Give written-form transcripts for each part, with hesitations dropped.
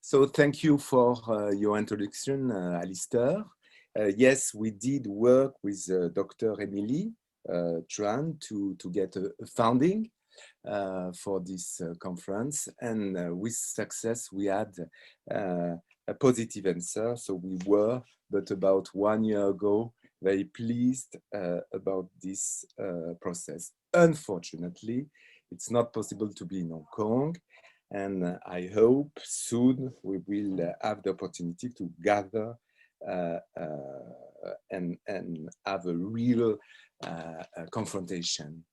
So thank you for your introduction, Alistair. Yes, we did work with Dr. Emily Tran to get a funding for this conference, and with success we had a positive answer. So we were, but about 1 year ago, very pleased about this process. Unfortunately, it's not possible to be in Hong Kong, and I hope soon we will have the opportunity to gather and have a real confrontation.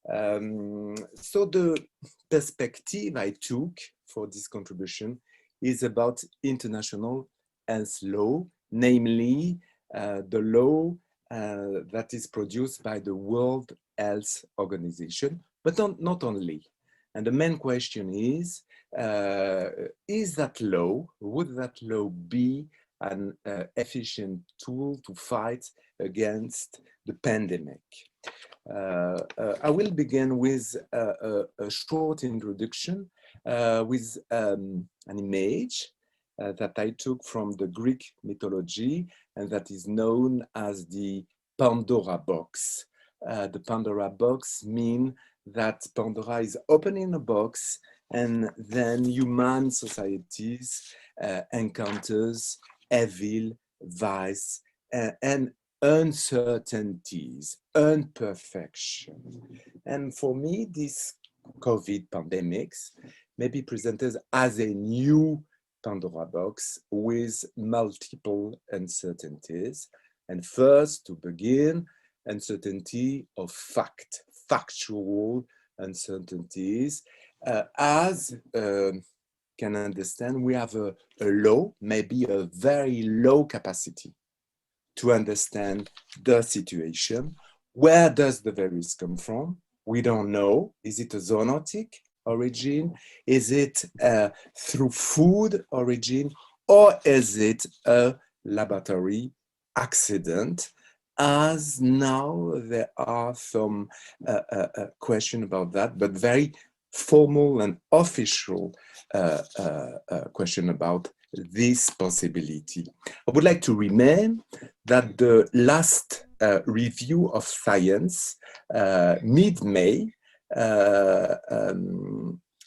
So the perspective I took for this contribution is about international health law, namely the law that is produced by the World Health Organization, but not only. And the main question is that law, would that law be an efficient tool to fight against the pandemic? I will begin with a short introduction with an image that I took from the Greek mythology, and that is known as the Pandora box. The Pandora box means that Pandora is opening a box, and then human societies encounters evil, vice, and uncertainties, imperfection. And for me, this COVID pandemics may be presented as a new Pandora box with multiple uncertainties. And first, to begin, uncertainty of fact, factual uncertainties. As can understand, we have a low, maybe a very low capacity to understand the situation. Where does the virus come from? We don't know. Is it a zoonotic origin? Is it through food origin? Or is it a laboratory accident? As now there are some questions about that, but very formal and official question about this possibility. I would like to remind that the last review of Science, mid-May,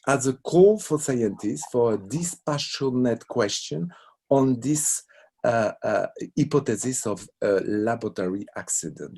as a call for scientists for a dispassionate question on this hypothesis of laboratory accident.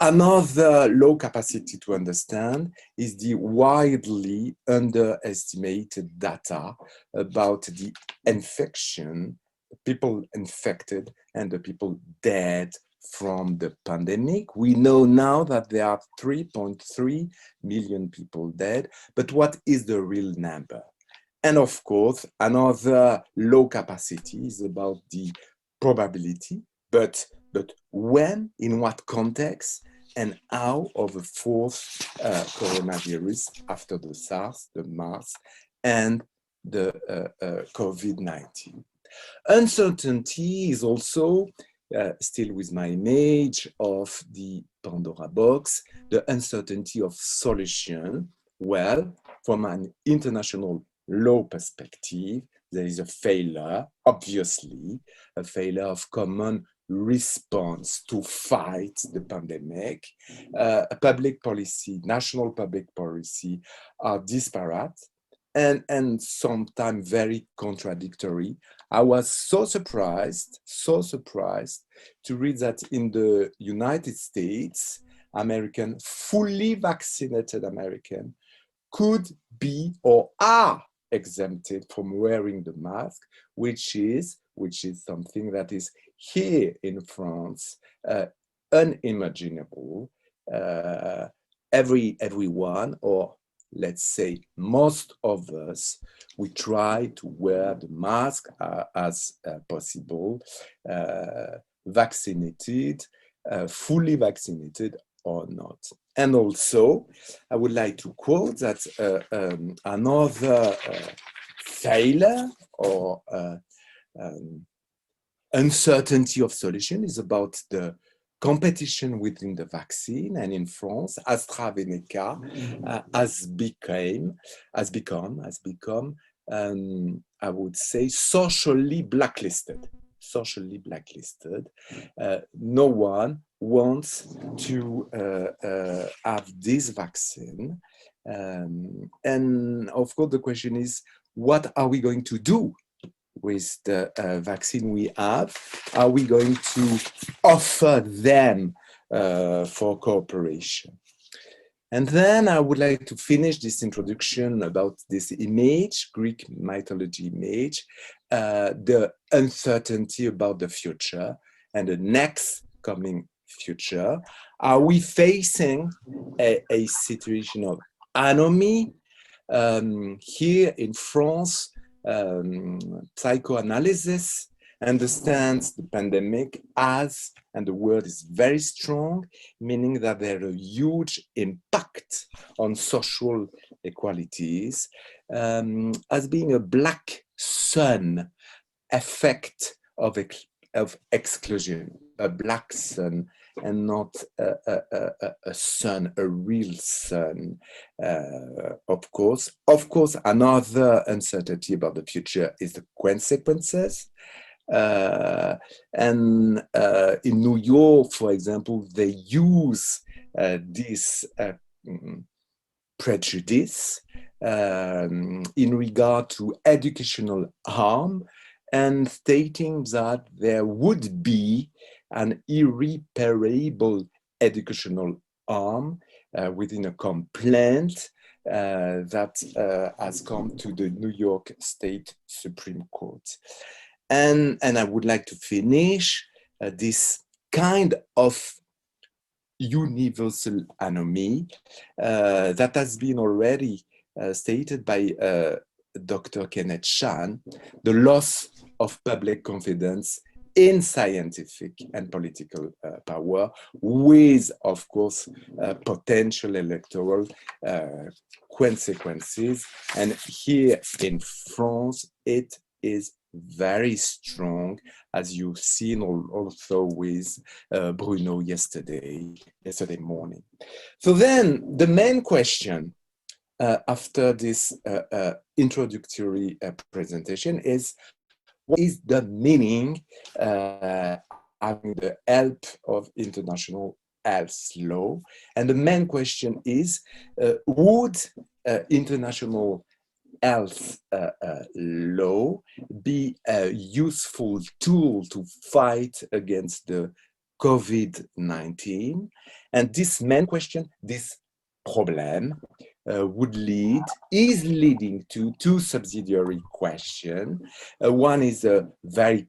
Another low capacity to understand is the widely underestimated data about the infection, people infected and the people dead from the pandemic. We know now that there are 3.3 million people dead, but what is the real number? And of course, another low capacity is about the probability, but when, in what context, and how of a fourth coronavirus after the SARS, the MERS, and the COVID-19. Uncertainty is also, still with my image of the Pandora box, the uncertainty of solution. Well, from an international law perspective, there is a failure, obviously, a failure of common response to fight the pandemic. Public policy, national public policy are disparate and sometimes very contradictory. I was so surprised to read that in the United States, fully vaccinated American could be or are exempted from wearing the mask, which is something that is here in France unimaginable. Everyone, or let's say most of us, we try to wear the mask as possible, vaccinated, fully vaccinated or not. And also, I would like to quote that another failure or uncertainty of solution is about the competition within the vaccine, and in France, AstraZeneca has become, I would say, socially blacklisted. Socially blacklisted. No one wants to have this vaccine. And of course, the question is, what are we going to do with the vaccine we have? Are we going to offer them for cooperation? And then I would like to finish this introduction about this image, Greek mythology image, the uncertainty about the future and the next coming future. Are we facing a situation of anomie? Here in France, psychoanalysis understands the pandemic as, and the word is very strong, meaning that there are a huge impact on social equalities, as being a black sun effect of exclusion, a black sun, and not a sun, a real sun. Of course, another uncertainty about the future is the consequences. And in New York, for example, they use this prejudice in regard to educational harm, and stating that there would be an irreparable educational harm within a complaint that has come to the New York State Supreme Court. And I would like to finish this kind of universal anomie that has been already stated by Dr. Kenneth Chan, the loss of public confidence in scientific and political power, with, of course, potential electoral consequences. And here in France, it is very strong, as you've seen also with Bruno yesterday morning. So then the main question after this introductory presentation is, what is the meaning having the help of international health law? And the main question is, would international health law be a useful tool to fight against the COVID-19? And this main question, this problem, is leading to two subsidiary questions. One is a very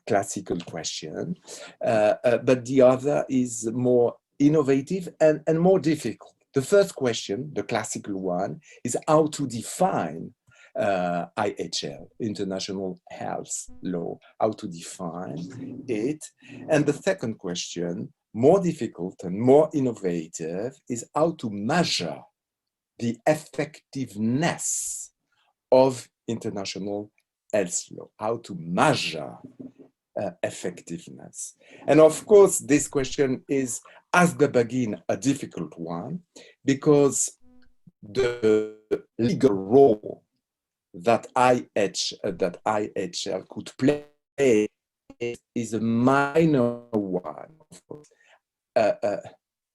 classical question, but the other is more innovative and more difficult. The first question, the classical one, is how to define IHL, International Health Law, how to define it. And the second question, more difficult and more innovative, is how to measure the effectiveness of international health law, how to measure effectiveness. And of course, this question is, at the beginning, a difficult one, because the legal role that IHL could play is a minor one. Of course.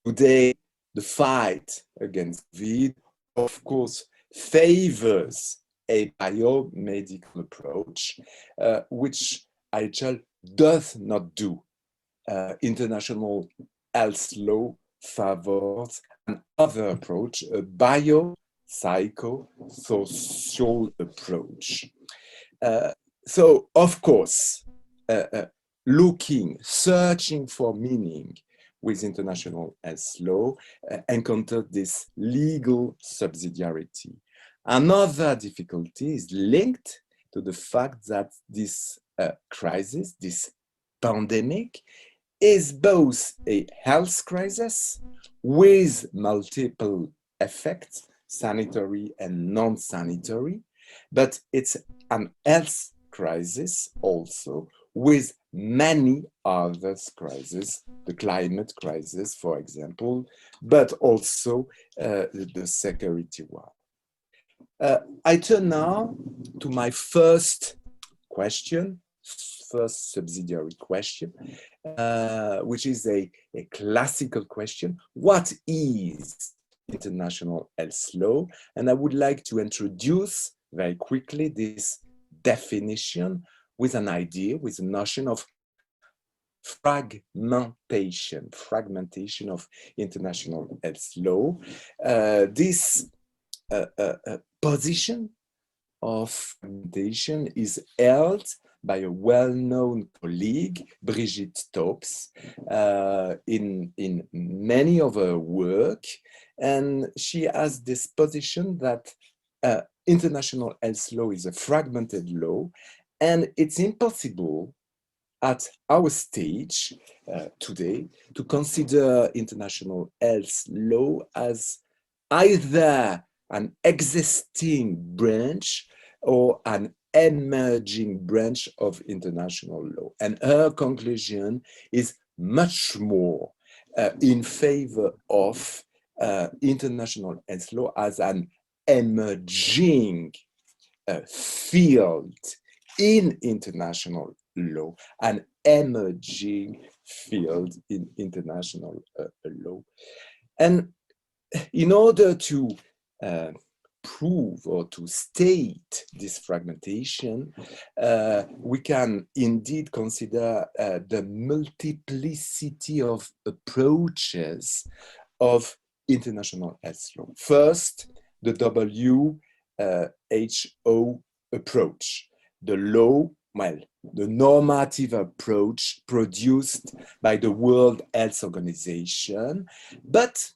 Today, the fight against COVID, of course, favors a biomedical approach, which IHL does not do. International health law favors another approach, a biopsychosocial approach. So, of course, searching for meaning with international health law, encountered this legal subsidiarity. Another difficulty is linked to the fact that this crisis, this pandemic, is both a health crisis with multiple effects, sanitary and non-sanitary, but it's an health crisis also with many other crises, the climate crisis, for example, but also the security one. I turn now to my first question, first subsidiary question, which is a classical question. What is international health law? And I would like to introduce very quickly this definition with an idea, with a notion of fragmentation of international health law. This position of fragmentation is held by a well-known colleague, Brigitte Taubes, in many of her work. And she has this position that international health law is a fragmented law, and it's impossible at our stage today to consider international health law as either an existing branch or an emerging branch of international law. And her conclusion is much more in favor of international health law as an emerging field in international law, an emerging field in international law. And in order to prove or to state this fragmentation, we can indeed consider the multiplicity of approaches of international health law. First, the WHO approach, the law, well, the normative approach produced by the World Health Organization. But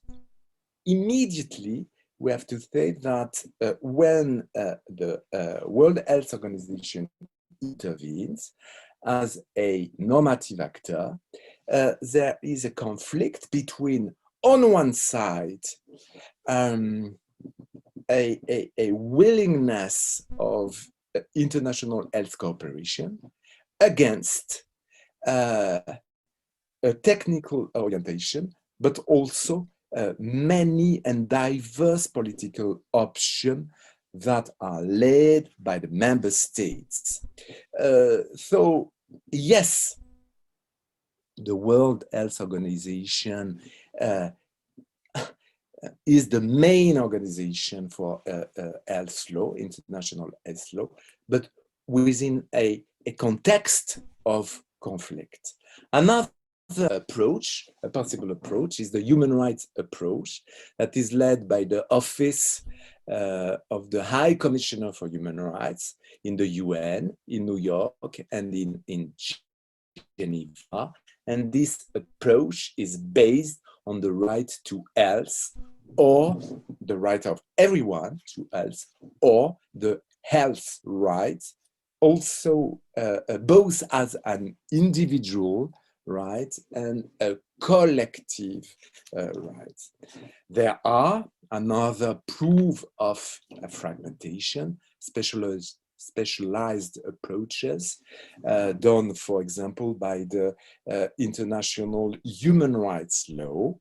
immediately, we have to say that when the World Health Organization intervenes as a normative actor, there is a conflict between, on one side, a willingness of international health cooperation against a technical orientation, but also many and diverse political options that are led by the member states. So, yes, the World Health Organization is the main organization for health law, international health law, but within a context of conflict. Another approach, a possible approach, is the human rights approach that is led by the Office of the High Commissioner for Human Rights in the UN, in New York, and in Geneva. And this approach is based on the right to health, or the right of everyone to health, or the health right, also both as an individual right and a collective right. There are another proof of fragmentation, specialized approaches done, for example, by the international human rights law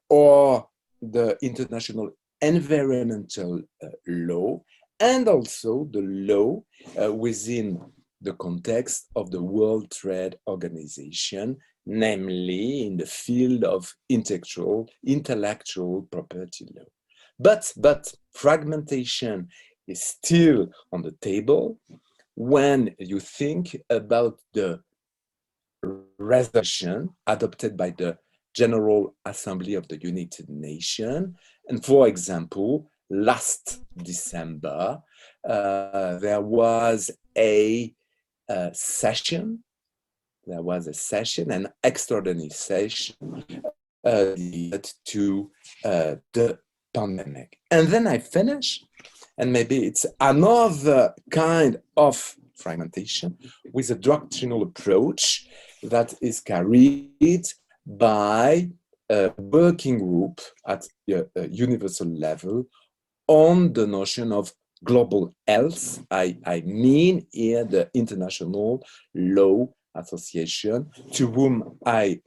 or the international environmental law, and also the law within the context of the World Trade Organization, namely in the field of intellectual property law. But fragmentation is still on the table when you think about the resolution adopted by the General Assembly of the United Nations. And for example, last December, there was a session, an extraordinary session to the pandemic. And then I finish, and maybe it's another kind of fragmentation with a doctrinal approach that is carried by a working group at a universal level on the notion of global health. I mean here the international law Association, to whom I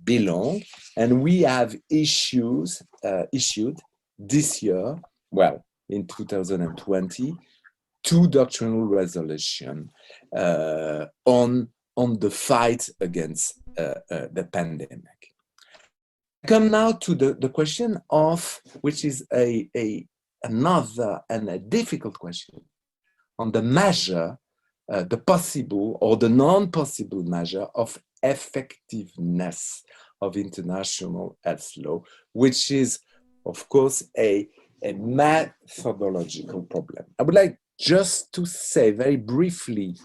belong, and we have issued this year, well, in 2020, 2 doctrinal resolutions on the fight against the pandemic. Come now to the question of, which is another and a difficult question, on the measure, the possible or the non-possible measure of effectiveness of international health law, which is, of course, a methodological problem. I would like just to say very briefly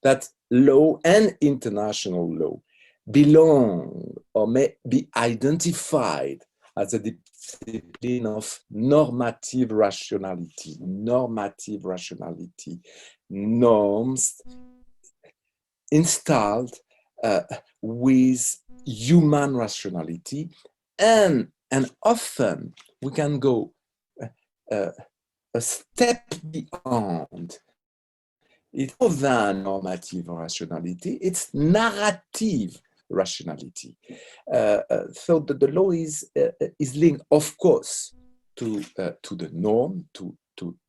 that law and international law belong or may be identified as a discipline of normative rationality, norms installed with human rationality, and often we can go a step beyond. It's more than normative rationality, it's narrative rationality. So the law is linked, of course, to the norm, to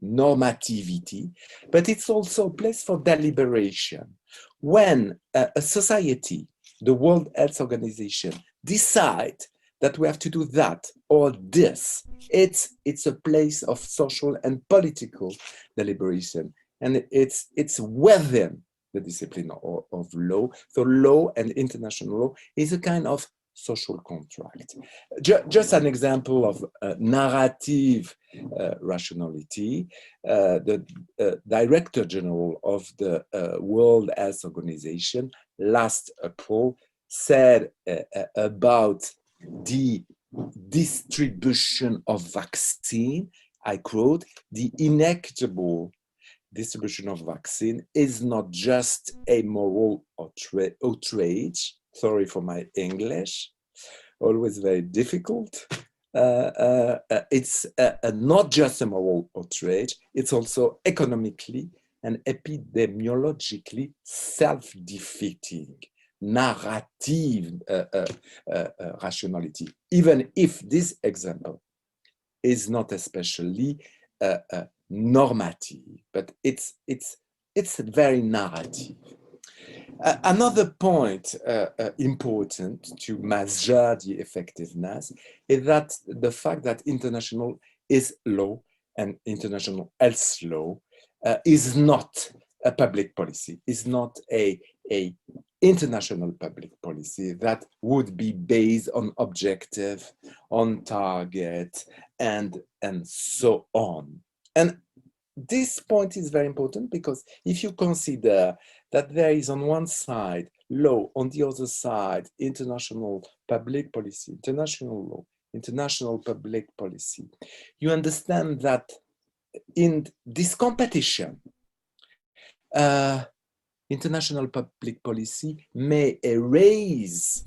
normativity, but it's also a place for deliberation. When a society, the World Health Organization, decide that we have to do that or this, it's a place of social and political deliberation, and it's within the discipline of law. So law and international law is a kind of social contract. Just an example of narrative rationality. The Director General of the World Health Organization last April said about the distribution of vaccine, I quote, "The inequitable distribution of vaccine is not just a moral outrage." Sorry for my English, always very difficult. It's not just a moral outrage, it's also economically and epidemiologically self-defeating narrative rationality, even if this example is not especially normative, but it's very narrative. Another point important to measure the effectiveness is that the fact that international is law and international health law is not a public policy, is not a international public policy that would be based on objective, on target, and so on. And this point is very important because if you consider that there is on one side law, on the other side international public policy, international law, international public policy, you understand that in this competition, international public policy may erase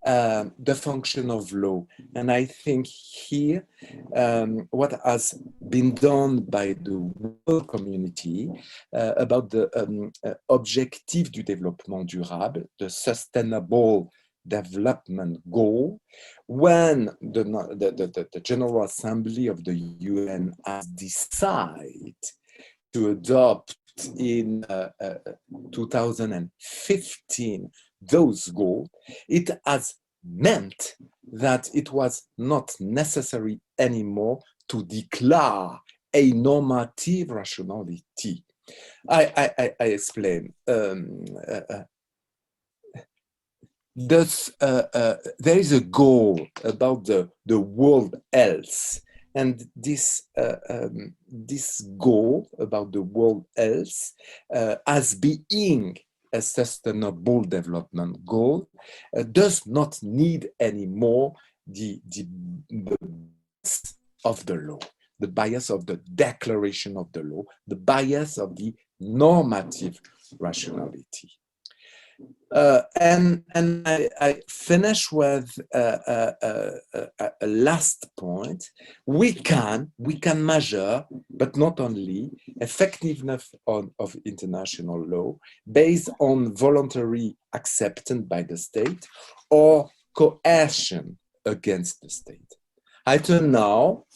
the function of law. And I think here, what has been done by the world community about the objectif du développement durable, the sustainable development goal, when the General Assembly of the UN has decided to adopt in 2015 those goals, it has meant that it was not necessary anymore to declare a normative rationality. I explain. Thus, there is a goal about the world health, and this goal about the world health as being a sustainable development goal does not need anymore the bias of the law, the bias of the declaration of the law, the bias of the normative rationality. And I finish with a last point. We can measure, but not only, effectiveness of international law based on voluntary acceptance by the state or coercion against the state. I turn now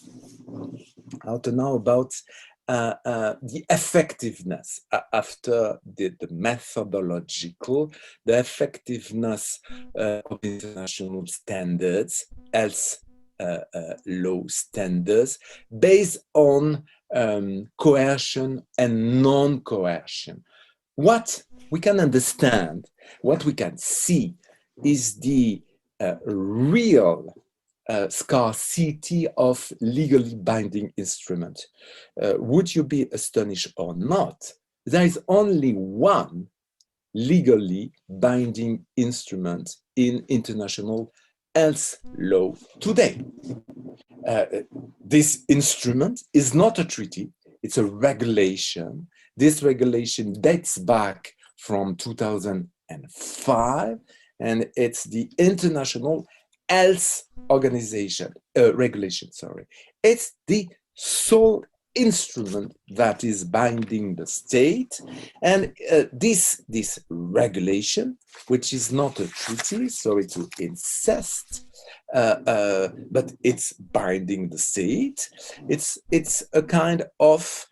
about the effectiveness after the methodological, the effectiveness of international standards, else law standards, based on coercion and non-coercion. What we can understand, what we can see is the real scarcity of legally binding instruments. Would you be astonished or not? There is only one legally binding instrument in international health law today. This instrument is not a treaty, it's a regulation. This regulation dates back from 2005, and it's the International Health Organization regulation. Sorry, it's the sole instrument that is binding the state, and this regulation, which is not a treaty, sorry to insist, but it's binding the state. It's a kind of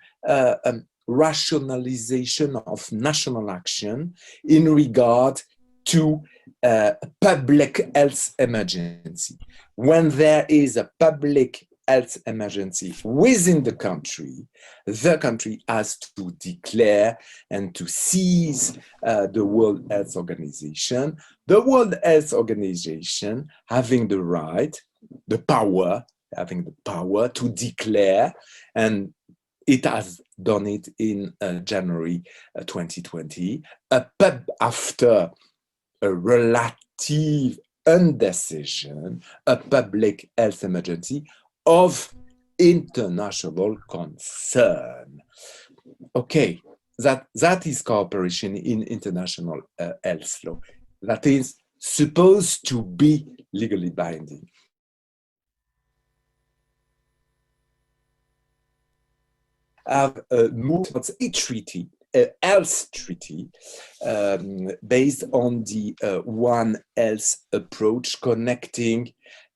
rationalization of national action in regard to public health emergency. When there is a public health emergency within the country has to declare and to seize the World Health Organization. The World Health Organization having the right, the power to declare, and it has done it in January 2020, after a relative indecision, a public health emergency of international concern. Okay, that is cooperation in international health law. That is supposed to be legally binding. Have moved towards a treaty, a health treaty, based on the One Health approach, connecting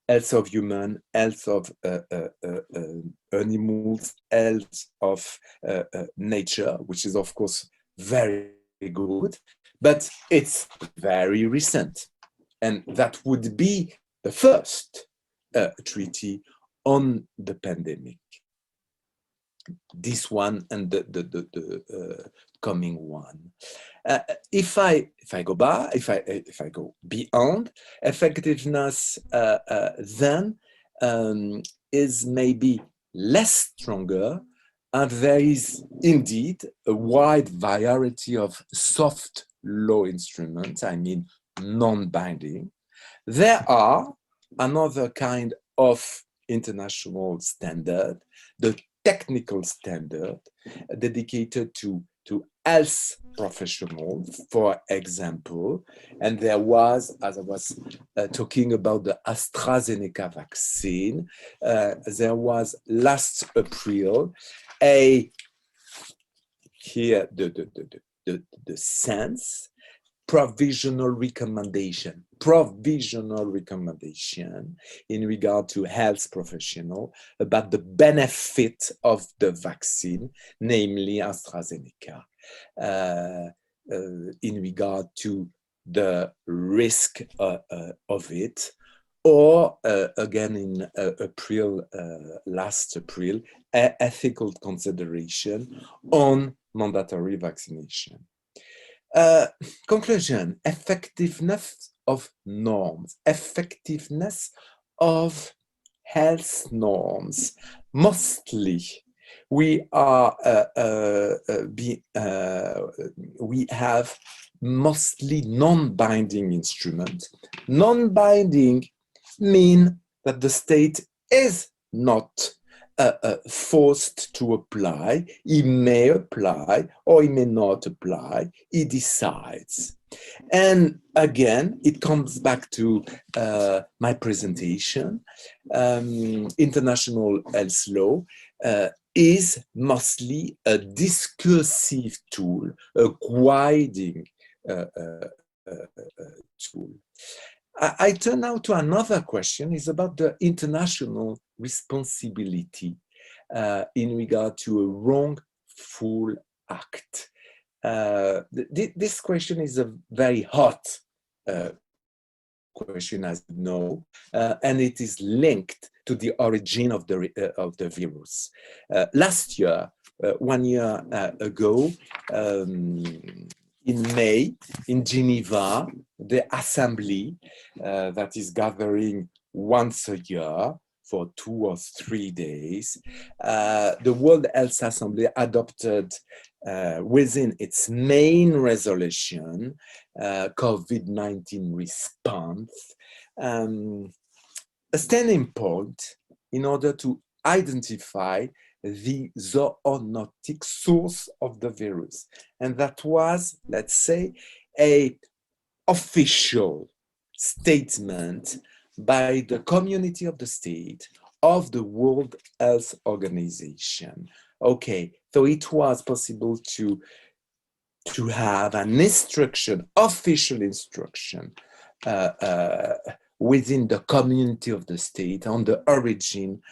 health of human, health of animals, health of nature, which is of course very good, but it's very recent. And that would be the first treaty on the pandemic. This one and the coming one. If I go back, if I go beyond, effectiveness then is maybe less stronger, and there is indeed a wide variety of soft law instruments. I mean non-binding. There are another kind of international standard, the technical standard dedicated to health professionals, for example. And there was, as I was talking about the AstraZeneca vaccine, there was last April here the sense, provisional recommendation in regard to health professional about the benefit of the vaccine, namely AstraZeneca, in regard to the risk of it, or again in last April, ethical consideration on mandatory vaccination. Conclusion: effectiveness of norms, effectiveness of health norms. Mostly, we have mostly non-binding instruments. Non-binding mean that the state is not forced to apply. He may apply or he may not apply. He decides. And again, it comes back to my presentation. International health law is mostly a discursive tool, a guiding tool. I turn now to another question, is about the international responsibility in regard to a wrongful act. This question is a very hot question, as you know, and it is linked to the origin of the virus. Last year, 1 year ago, in May, in Geneva, the assembly that is gathering once a year for 2 or 3 days, the World Health Assembly adopted within its main resolution, COVID-19 response, a standing point in order to identify the zoonotic source of the virus. And that was, let's say, an official statement by the community of the state of the World Health Organization. Okay, so it was possible to have an instruction, official instruction, within the community of the state on the origin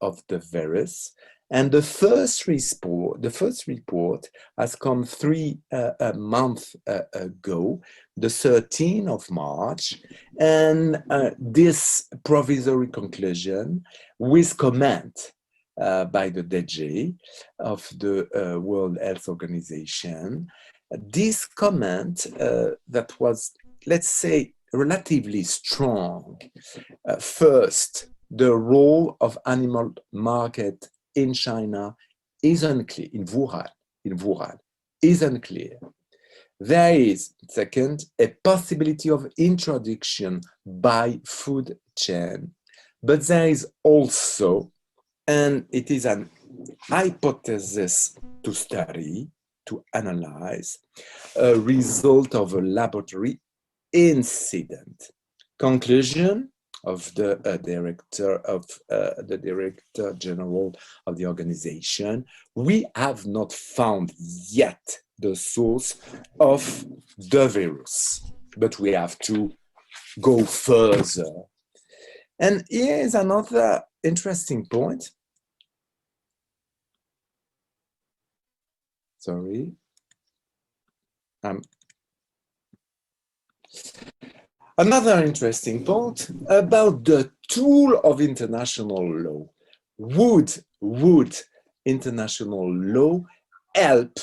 of the virus. And the first report has come 3 months ago, the 13th of March, and this provisory conclusion with comment by the DG of the World Health Organization. This comment that was, let's say, relatively strong. First, the role of animal market in China is unclear, in Wuhan, is unclear. There is, second, a possibility of introduction by food chain, but there is also, and it is an hypothesis to study, to analyze, a result of a laboratory incident. Conclusion of the Director General of the organization: we have not found yet the source of the virus, but we have to go further. And here is another interesting point. Sorry. Another interesting point about the tool of international law. Would international law help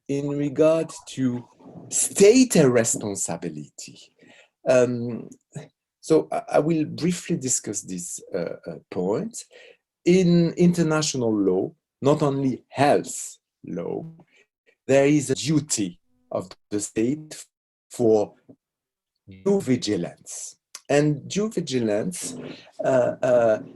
in regard to state responsibility? So I will briefly discuss this point. In international law, not only health law, there is a duty of the state for due vigilance. And due vigilance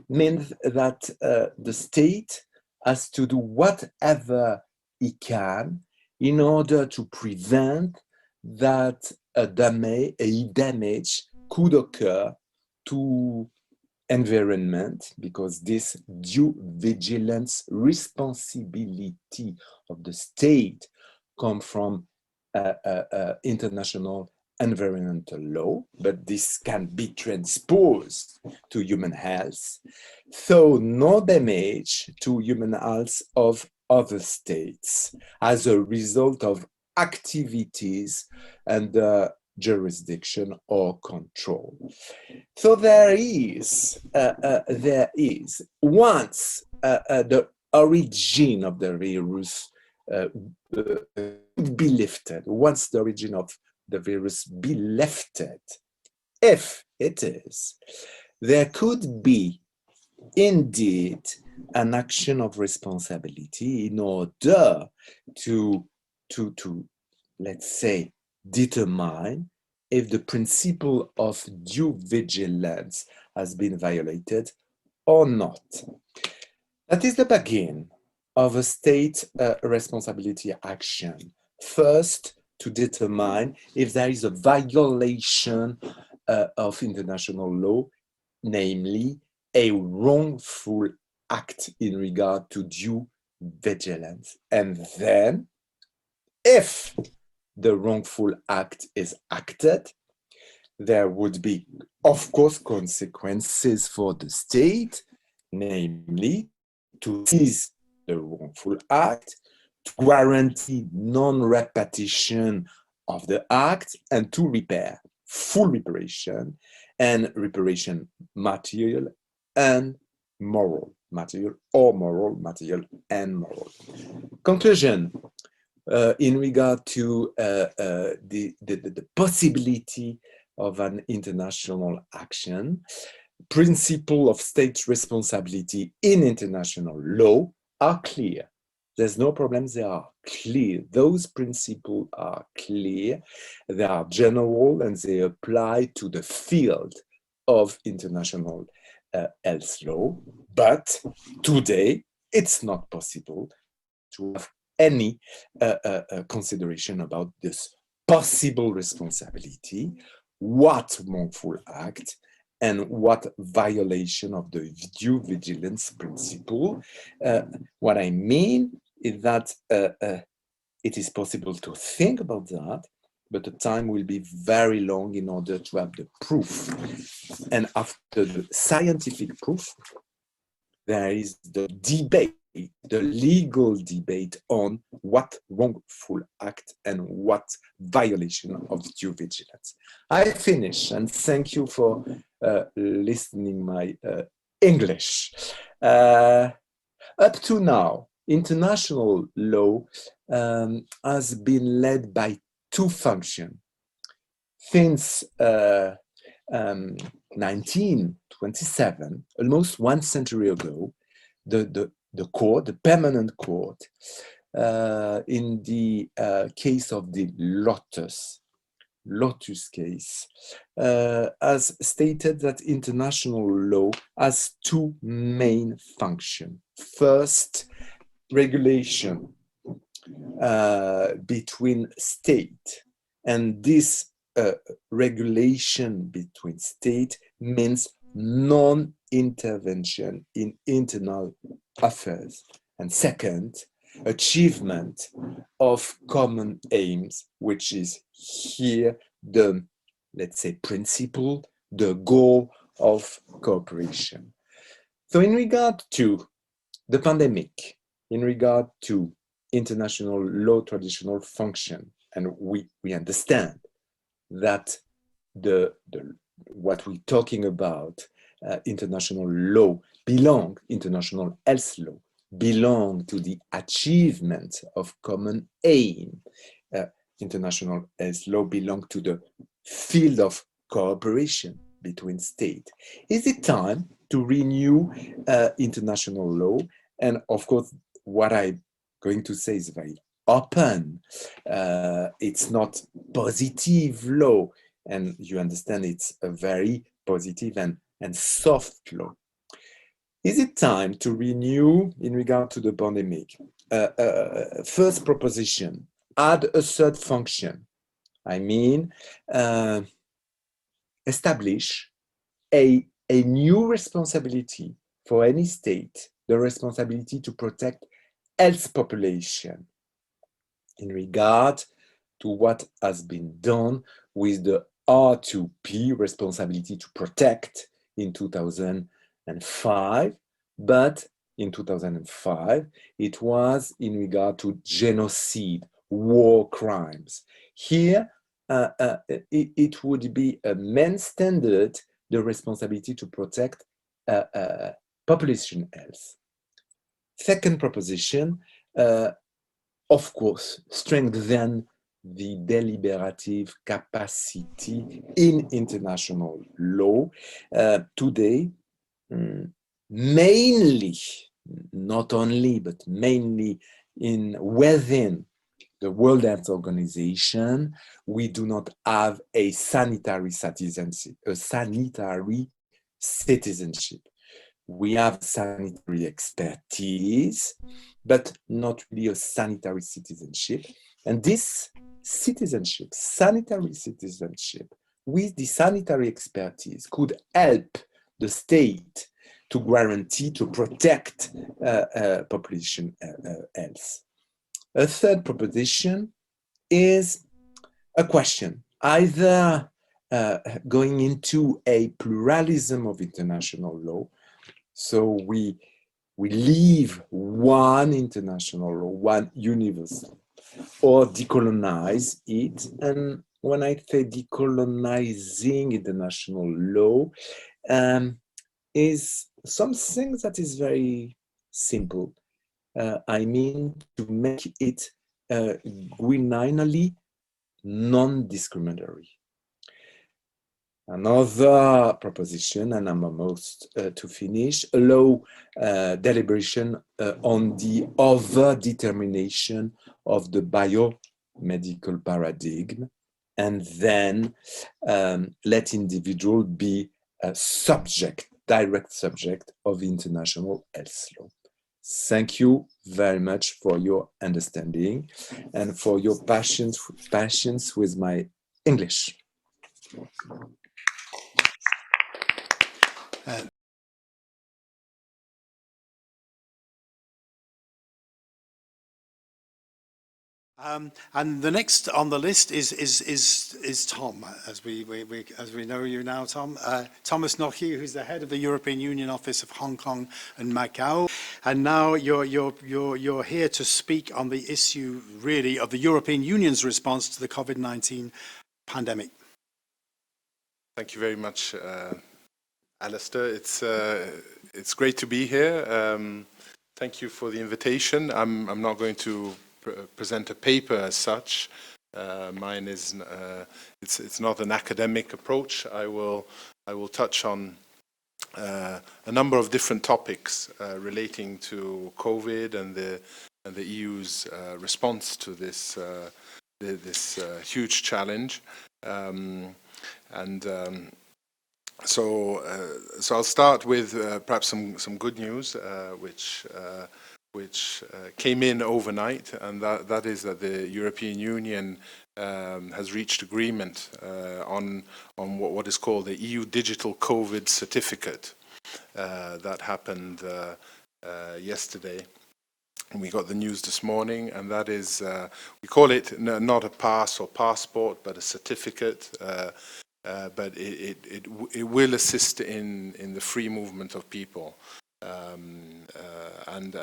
means that the state has to do whatever it can in order to prevent that a damage could occur to environment, because this due vigilance responsibility of the state comes from international environmental law, but this can be transposed to human health. So no damage to human health of other states as a result of activities under jurisdiction or control. So there is once the origin of the virus be lifted, once the origin of the virus be lifted, if it is, there could be indeed an action of responsibility in order to let's say, determine if the principle of due vigilance has been violated or not. That is the beginning of a state responsibility action. First, to determine if there is a violation of international law, namely a wrongful act in regard to due vigilance. And then, if the wrongful act is acted, there would be, of course, consequences for the state, namely to seize the wrongful act, to guarantee non-repetition of the act, and to repair, full reparation, and reparation material and moral, material or moral, material and moral. Conclusion. In regard to the possibility of an international action, principle of state responsibility in international law are clear. There's no problem, they are clear. Those principles are clear, they are general, and they apply to the field of international health law. But today, it's not possible to have any consideration about this possible responsibility, what wrongful act, and what violation of the due vigilance principle. What I mean is that it is possible to think about that, but the time will be very long in order to have the proof. And after the scientific proof, there is the debate, the legal debate on what wrongful act and what violation of due vigilance. I finish, and thank you for listening my English. Up to now, international law has been led by two functions. Since 1927, almost 1 century ago, the court, the permanent court, in the case of the Lotus case, has stated that international law has two main functions. First, regulation between state, and this regulation between state means non-intervention in internal affairs. And second, achievement of common aims, which is here the, let's say, principle, the goal of cooperation. So in regard to the pandemic, in regard to international law traditional function, and we understand that what we're talking about, international law international health law belong to the achievement of common aim. International health law belong to the field of cooperation between states. Is it time to renew international law? And of course, what I'm going to say is very open. It's not positive law, and you understand it's a very positive and soft law. Is it time to renew in regard to the pandemic? First proposition, add a third function. I mean, establish a new responsibility for any state, the responsibility to protect health population in regard to what has been done with the R2P, responsibility to protect, in 2005, but in 2005, it was in regard to genocide, war crimes. Here, it would be a main standard, the responsibility to protect population health. Second proposition, of course, strengthen the deliberative capacity in international law. Today, mainly, not only, but mainly within the World Health Organization, we do not have a sanitary citizenship. We have sanitary expertise, but not really a sanitary citizenship. And this citizenship, sanitary citizenship, with the sanitary expertise could help the state to guarantee, to protect population health. A third proposition is a question, either going into a pluralism of international law. So we leave one international law, one universal, or decolonize it. And when I say decolonizing international law, is something that is very simple. I mean to make it guineally non-discriminatory. Another proposition, and I'm almost to finish, allow deliberation on the over-determination of the biomedical paradigm, and then let individual be a subject, direct subject of international health law. Thank you very much for your understanding and for your patience with my English. And the next on the list is Tom, as we know you now, Tom. Thomas Gnocchi, who's the head of the European Union Office of Hong Kong and Macau, and now you're here to speak on the issue, really, of the European Union's response to the COVID-19 pandemic. Thank you very much, Alistair. It's great to be here. Thank you for the invitation. I'm not going to present a paper as such. Mine is it's not an academic approach. I will touch on a number of different topics relating to COVID and the EU's response to this huge challenge. So I'll start with perhaps some good news, which came in overnight, and that is that the European Union has reached agreement on what is called the EU Digital COVID Certificate. That happened yesterday. And we got the news this morning, and that is, we call it not a pass or passport, but a certificate. But it will assist in the free movement of people. And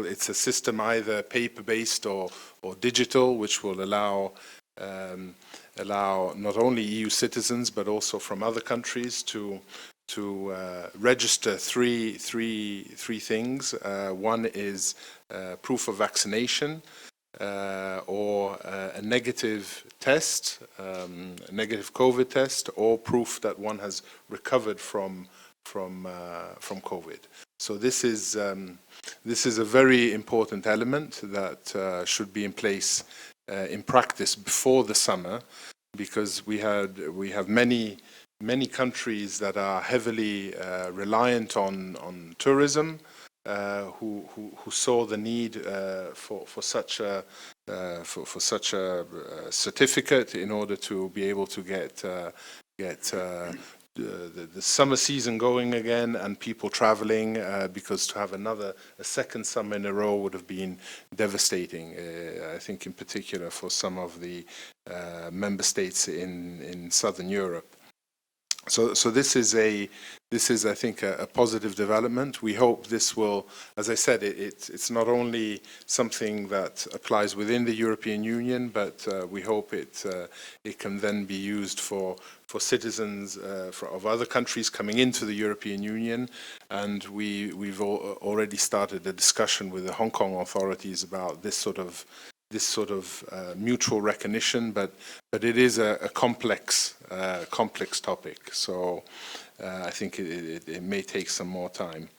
it's a system either paper-based or digital, which will allow not only EU citizens but also from other countries to register three things. One is proof of vaccination, or a negative test, a negative COVID test, or proof that one has recovered from COVID. So this is a very important element that should be in place in practice before the summer, because we have many countries that are heavily reliant on tourism, who saw the need for such a certificate in order to be able to get the summer season going again and people traveling, because to have a second summer in a row would have been devastating. I think in particular for some of the member states in Southern Europe. So this is I think a positive development. We hope this will, as I said, it's not only something that applies within the European Union, but we hope it can then be used for citizens of other countries coming into the European Union. And we've already started a discussion with the Hong Kong authorities about this sort of mutual recognition, but it is a complex topic. So I think it may take some more time.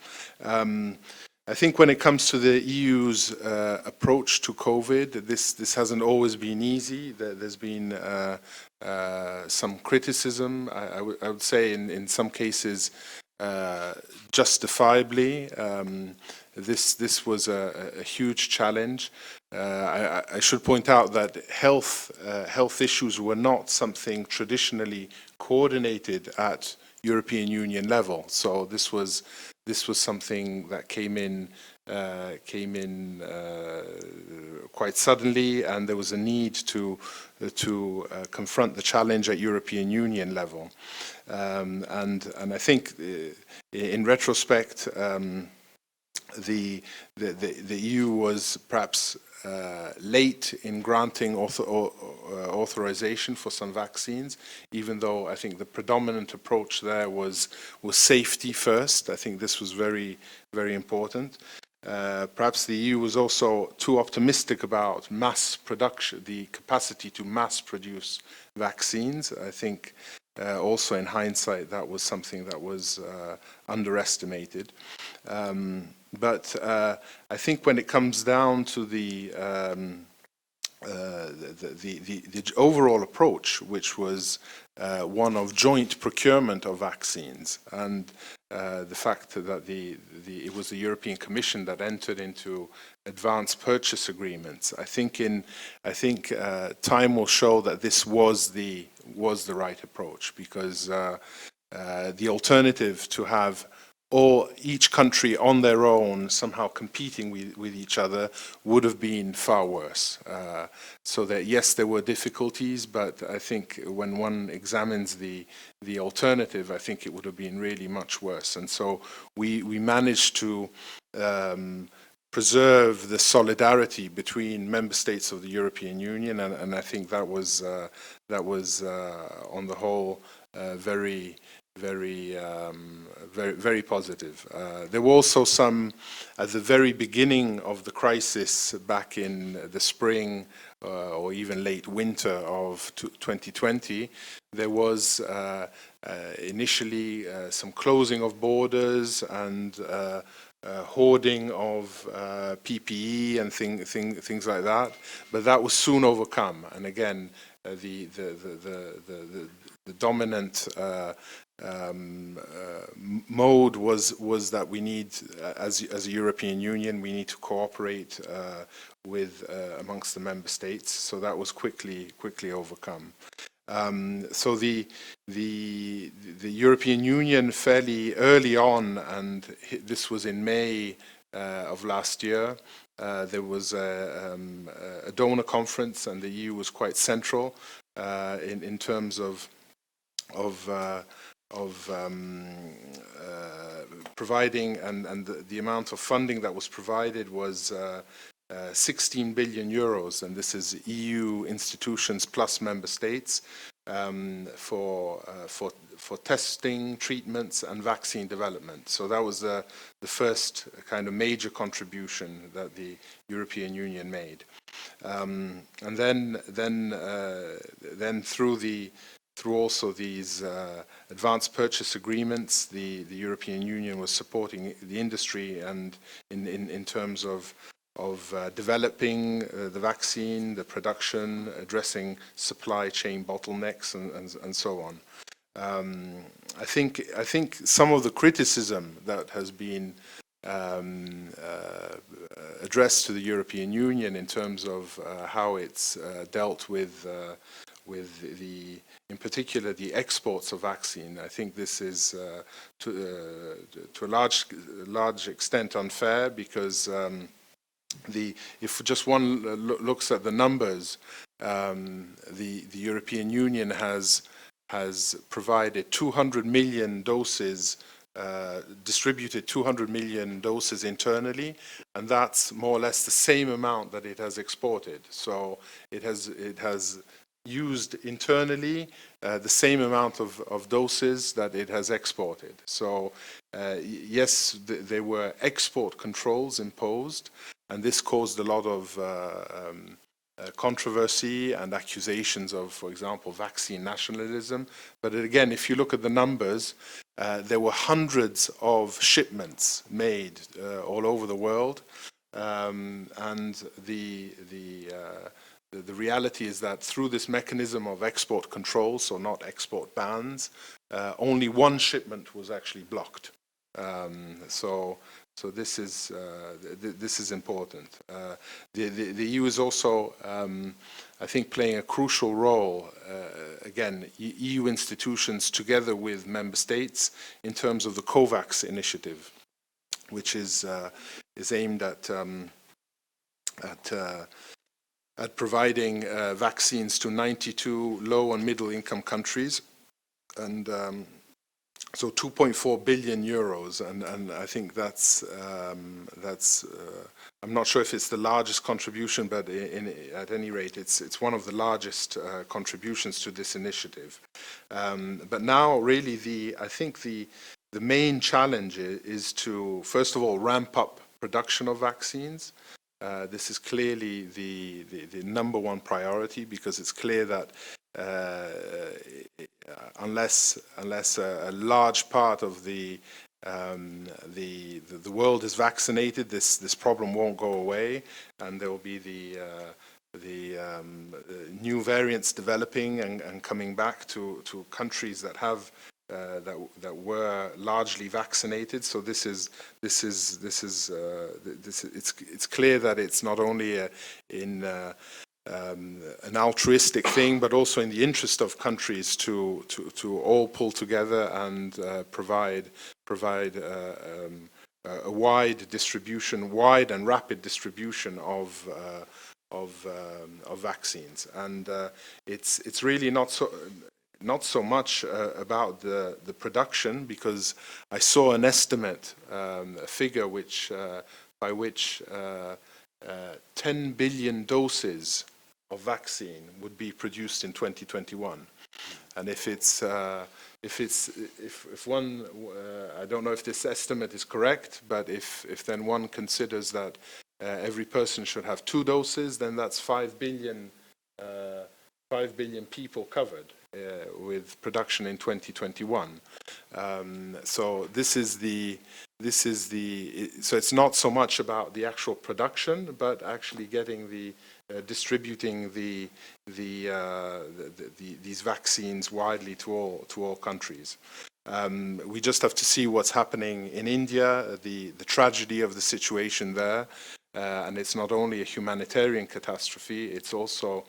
I think when it comes to the EU's approach to COVID, this hasn't always been easy. There's been some criticism. I would say in some cases justifiably. This was a huge challenge. I should point out that health issues were not something traditionally coordinated at European Union level. So this was something that came in quite suddenly, and there was a need to confront the challenge at European Union level. And I think in retrospect, the EU was perhaps late in granting authorization for some vaccines, even though I think the predominant approach there was safety first. I think this was very, very important. Perhaps the EU was also too optimistic about mass production, the capacity to mass produce vaccines. I think also in hindsight that was something that was underestimated. But I think when it comes down to the overall approach, which was one of joint procurement of vaccines, and the fact that it was the European Commission that entered into advanced purchase agreements, I think time will show that this was the right approach, because the alternative to have each country on their own somehow competing with each other would have been far worse. So that yes, there were difficulties, but I think when one examines the alternative, I think it would have been really much worse. And so we managed to preserve the solidarity between member states of the European Union, and I think that was on the whole very positive. There were also some, at the very beginning of the crisis back in the spring or even late winter of 2020, there was initially some closing of borders and hoarding of PPE and things like that, but that was soon overcome. And again, the dominant mode was that we need, as a European Union, we need to cooperate with amongst the member states. So that was quickly overcome. So the European Union fairly early on, and this was in May of last year, there was a donor conference, and the EU was quite central in terms of providing, and the amount of funding that was provided was 16 billion euros, and this is EU institutions plus member states for testing, treatments, and vaccine development. So that was the first kind of major contribution that the European Union made, and then through also these advanced purchase agreements, the European Union was supporting the industry, and in terms of developing the vaccine, the production, addressing supply chain bottlenecks, and so on. I think some of the criticism that has been addressed to the European Union in terms of how it's dealt with in particular the exports of vaccine, I think this is to a large extent unfair, because if just one looks at the numbers, the European Union has provided 200 million doses, distributed 200 million doses internally, and that's more or less the same amount that it has exported. So it has used internally the same amount of doses that it has exported. So yes, there were export controls imposed, and this caused a lot of controversy and accusations of, for example, vaccine nationalism. But again, if you look at the numbers, there were hundreds of shipments made all over the world, and the reality is that through this mechanism of export control, so not export bans, only one shipment was actually blocked. So So this is important. The EU is also, I think, playing a crucial role. Again, EU institutions together with member states in terms of the COVAX initiative, which is aimed at providing vaccines to 92 low and middle income countries, and so 2.4 billion euros, and I think that's I'm not sure if it's the largest contribution, but at any rate, it's one of the largest contributions to this initiative. But now, really, I think the main challenge is to, first of all, ramp up production of vaccines. This is clearly the number one priority, because it's clear that unless a large part of the world is vaccinated, this problem won't go away, and there will be the new variants developing and coming back to countries that have that were largely vaccinated. So it's clear that it's not only an altruistic thing, but also in the interest of countries to all pull together and provide a wide and rapid distribution of vaccines. And it's really not so much about the production, because I saw an estimate, a figure by which 10 billion doses of vaccine would be produced in 2021, and if one, I don't know if this estimate is correct, but if then one considers that every person should have 2 doses, then that's 5 billion people covered with production in 2021. So so it's not so much about the actual production, but actually getting distributing these vaccines widely to all countries. We just have to see what's happening in India, the tragedy of the situation there, and it's not only a humanitarian catastrophe, it's also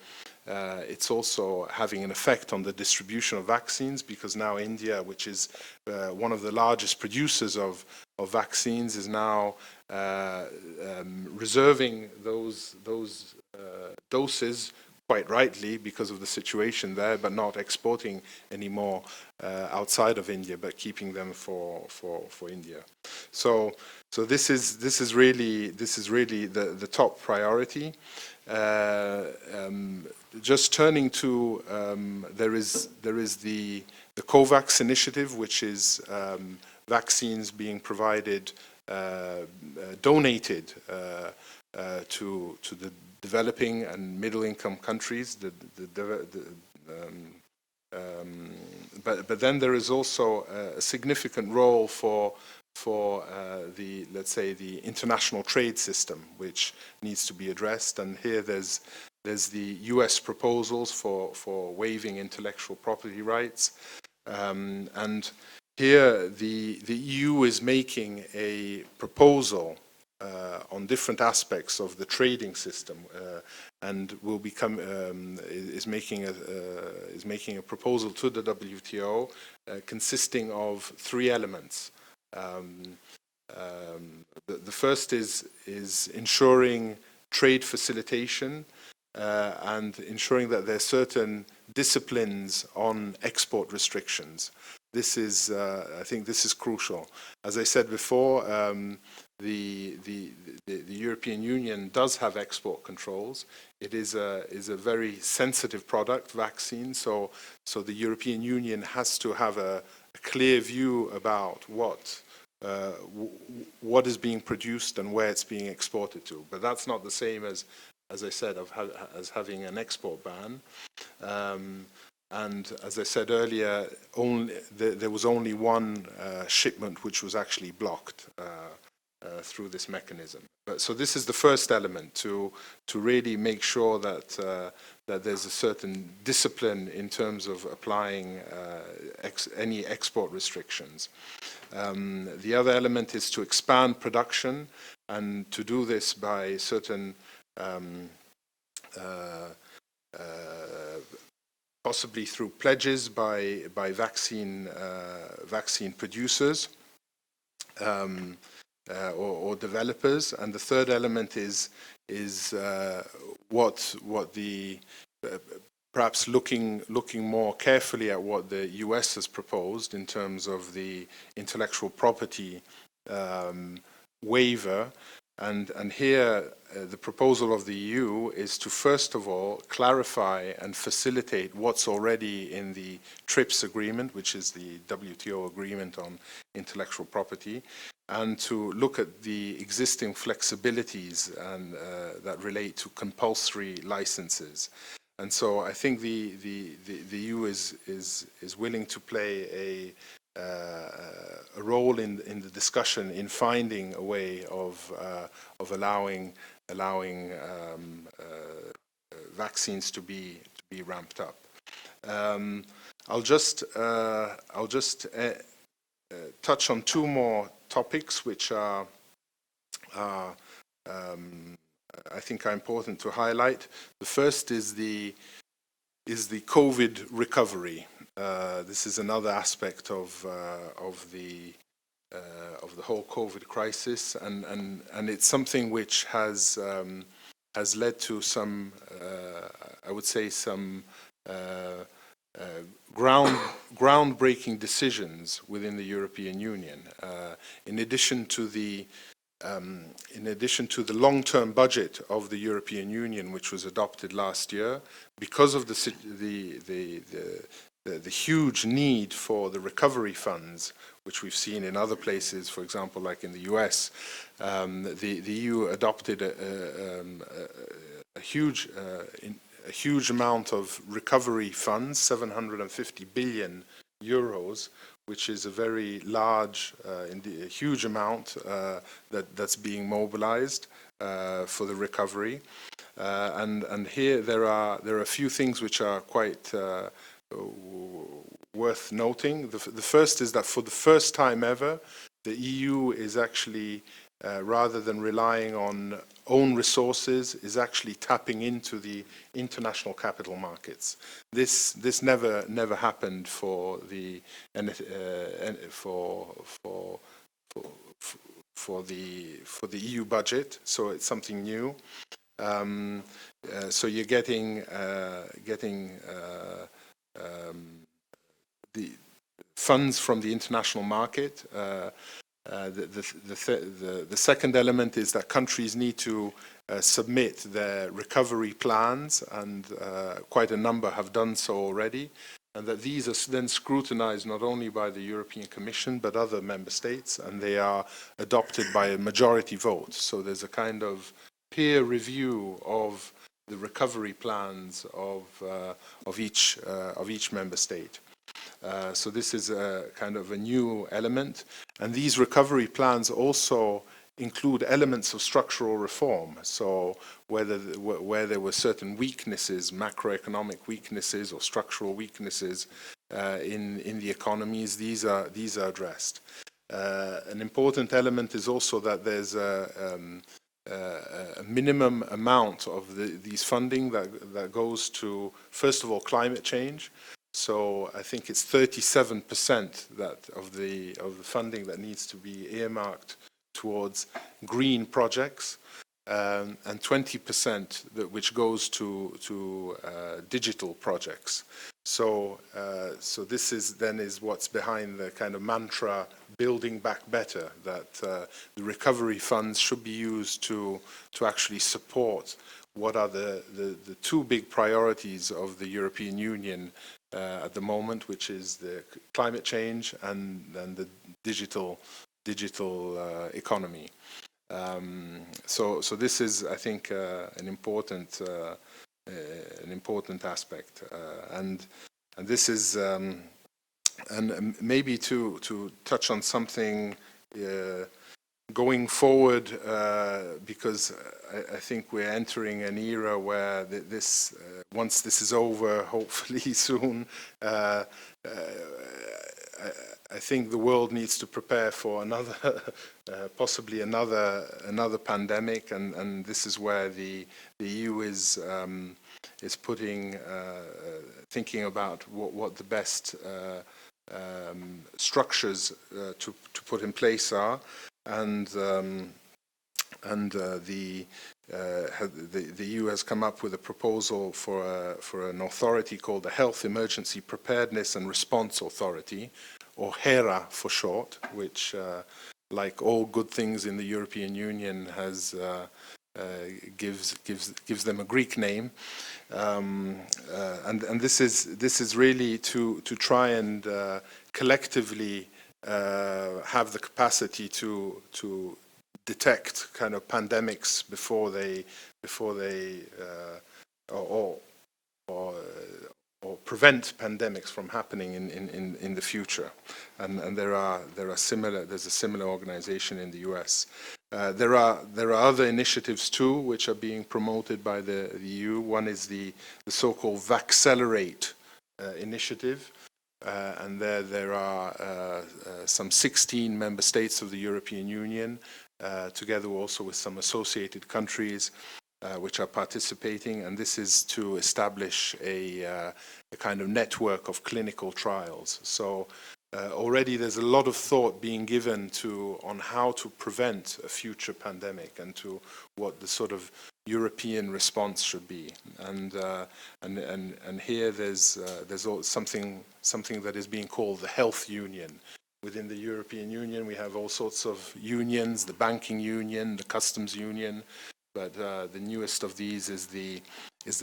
having an effect on the distribution of vaccines, because now India, which is one of the largest producers of vaccines, is now reserving those doses, quite rightly, because of the situation there, but not exporting anymore outside of India, but keeping them for India. So this is really the top priority. Just turning to there is the COVAX initiative, which is vaccines being provided, donated to the developing and middle-income countries. But then there is also a significant role for let's say the international trade system, which needs to be addressed. And here there's the US proposals for waiving intellectual property rights, and here the EU is making a proposal on different aspects of the trading system, and is making a proposal to the WTO consisting of 3 elements. The first is ensuring trade facilitation and ensuring that there are certain disciplines on export restrictions. This is, I think, this is crucial. As I said before, the European Union does have export controls. It is a very sensitive product, vaccine. So the European Union has to have a clear view about what is being produced and where it's being exported to. But that's not the same as I said, as having an export ban. And as I said earlier, there was only one shipment which was actually blocked. through this mechanism. So this is the first element, to really make sure that that there's a certain discipline in terms of applying any export restrictions. The other element is to expand production, and to do this by certain possibly through pledges by vaccine producers or developers. And the third element is what the perhaps looking more carefully at what the US has proposed in terms of the intellectual property waiver. And here, the proposal of the EU is to, first of all, clarify and facilitate what's already in the TRIPS agreement, which is the WTO agreement on intellectual property, and to look at the existing flexibilities and that relate to compulsory licenses. And so I think the EU is willing to play a role in the discussion in finding a way of allowing vaccines to be ramped up. I'll just touch on two more topics which are I think are important to highlight. The first is the COVID recovery. This is another aspect of the whole COVID crisis, and it's something which has led to some, I would say, some groundbreaking decisions within the European Union. In addition to the long-term budget of the European Union, which was adopted last year, because of the huge need for the recovery funds, which we've seen in other places, for example, like in the US, the EU adopted a huge amount of recovery funds, 750 billion euros, which is a very large, a huge amount that's being mobilized for the recovery. And here there are a few things which are quite worth noting. The first is that for the first time ever, the EU is actually, rather than relying on own resources, is actually tapping into the international capital markets. This never happened for the EU budget, so it's something new. So you're getting the funds from the international market. The second element is that countries need to submit their recovery plans, and quite a number have done so already, and that these are then scrutinized not only by the European Commission but other member states, and they are adopted by a majority vote. So there's a kind of peer review of the recovery plans of each member state. So this is a kind of a new element, and these recovery plans also include elements of structural reform. So where there were certain weaknesses, macroeconomic weaknesses or structural weaknesses in the economies, these are addressed. An important element is also that there's a minimum amount of these funding that goes to, first of all, climate change. So I think it's 37% of the funding that needs to be earmarked towards green projects, and 20% which goes to digital projects. So this is what's behind the kind of mantra "building back better," that the recovery funds should be used to actually support what are the two big priorities of the European Union at the moment, which is the climate change and the digital economy. So this is, I think, an important aspect, and this is and maybe to touch on something going forward, because I think we're entering an era where once this is over, hopefully soon, I think the world needs to prepare for another, possibly another pandemic, and this is where the EU is putting, thinking about what the best structures to put in place are, and the EU has come up with a proposal for an authority called the Health Emergency Preparedness and Response Authority, or HERA for short, which, like all good things in the European Union, has gives them a Greek name, and this is really to try and collectively have the capacity to detect kind of pandemics before they or prevent pandemics from happening in the future, and there's a similar organization in the US. There are other initiatives too which are being promoted by the EU. One is the so-called Vaccelerate initiative, and there are some 16 member states of the European Union, together also with some associated countries, which are participating, and this is to establish a kind of network of clinical trials. So already there's a lot of thought being given on how to prevent a future pandemic and to what the sort of European response should be. And here there's something that is being called the health union. Within the European Union, we have all sorts of unions: the banking union, the customs union. But the newest of these is the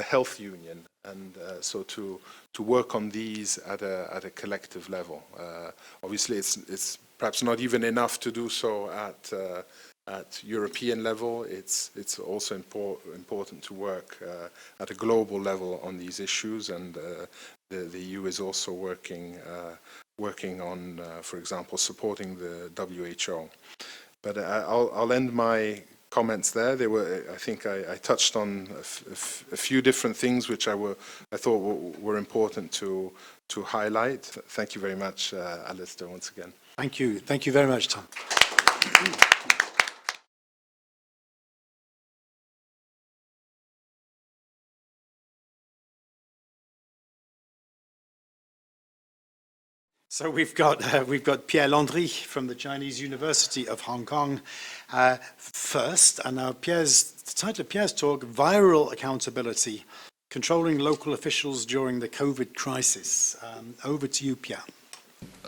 health union, and so to work on these at a collective level. Obviously, it's perhaps not even enough to do so at European level. It's also important to work at a global level on these issues, and the EU is also working on, for example, supporting the WHO. But I'll end my comments there. I think I touched on a few different things which I thought were important to highlight. Thank you very much, Alistair, once again. Thank you. Thank you very much, Tom. So we've got Pierre Landry from the Chinese University of Hong Kong first, and now the title of Pierre's talk: Viral Accountability, Controlling Local Officials During the COVID Crisis. Over to you, Pierre.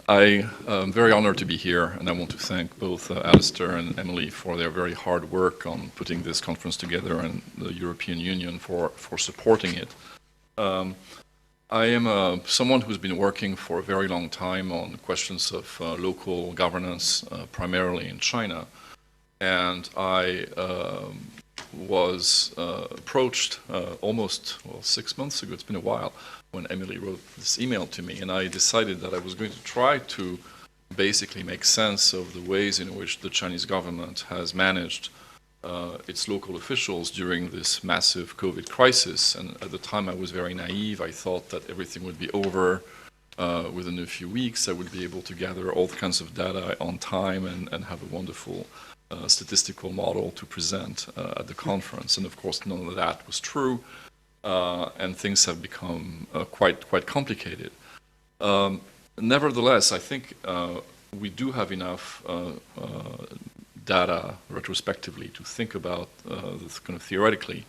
I am very honored to be here, and I want to thank both Alistair and Emily for their very hard work on putting this conference together, and the European Union for supporting it. I am someone who's been working for a very long time on questions of local governance, primarily in China, and I was approached almost 6 months ago, it's been a while, when Emily wrote this email to me, and I decided that I was going to try to basically make sense of the ways in which the Chinese government has managed its local officials during this massive COVID crisis. And at the time I was very naive. I thought that everything would be over within a few weeks. I would be able to gather all kinds of data on time and have a wonderful statistical model to present at the conference. And of course none of that was true, and things have become quite complicated. Nevertheless, I think we do have enough data retrospectively to think about this kind of theoretically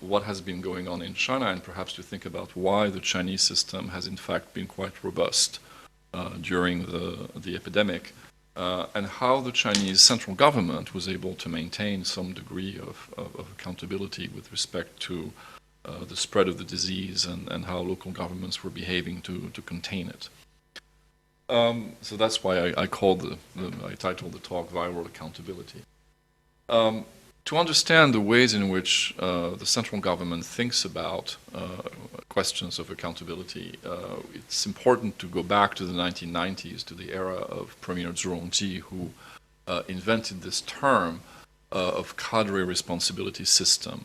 what has been going on in China, and perhaps to think about why the Chinese system has in fact been quite robust during the epidemic, and how the Chinese central government was able to maintain some degree of accountability with respect to the spread of the disease, and how local governments were behaving to contain it. So that's why I titled the talk Viral Accountability. To understand the ways in which the central government thinks about questions of accountability, it's important to go back to the 1990s, to the era of Premier Zhu Rongji, who invented this term of cadre responsibility system,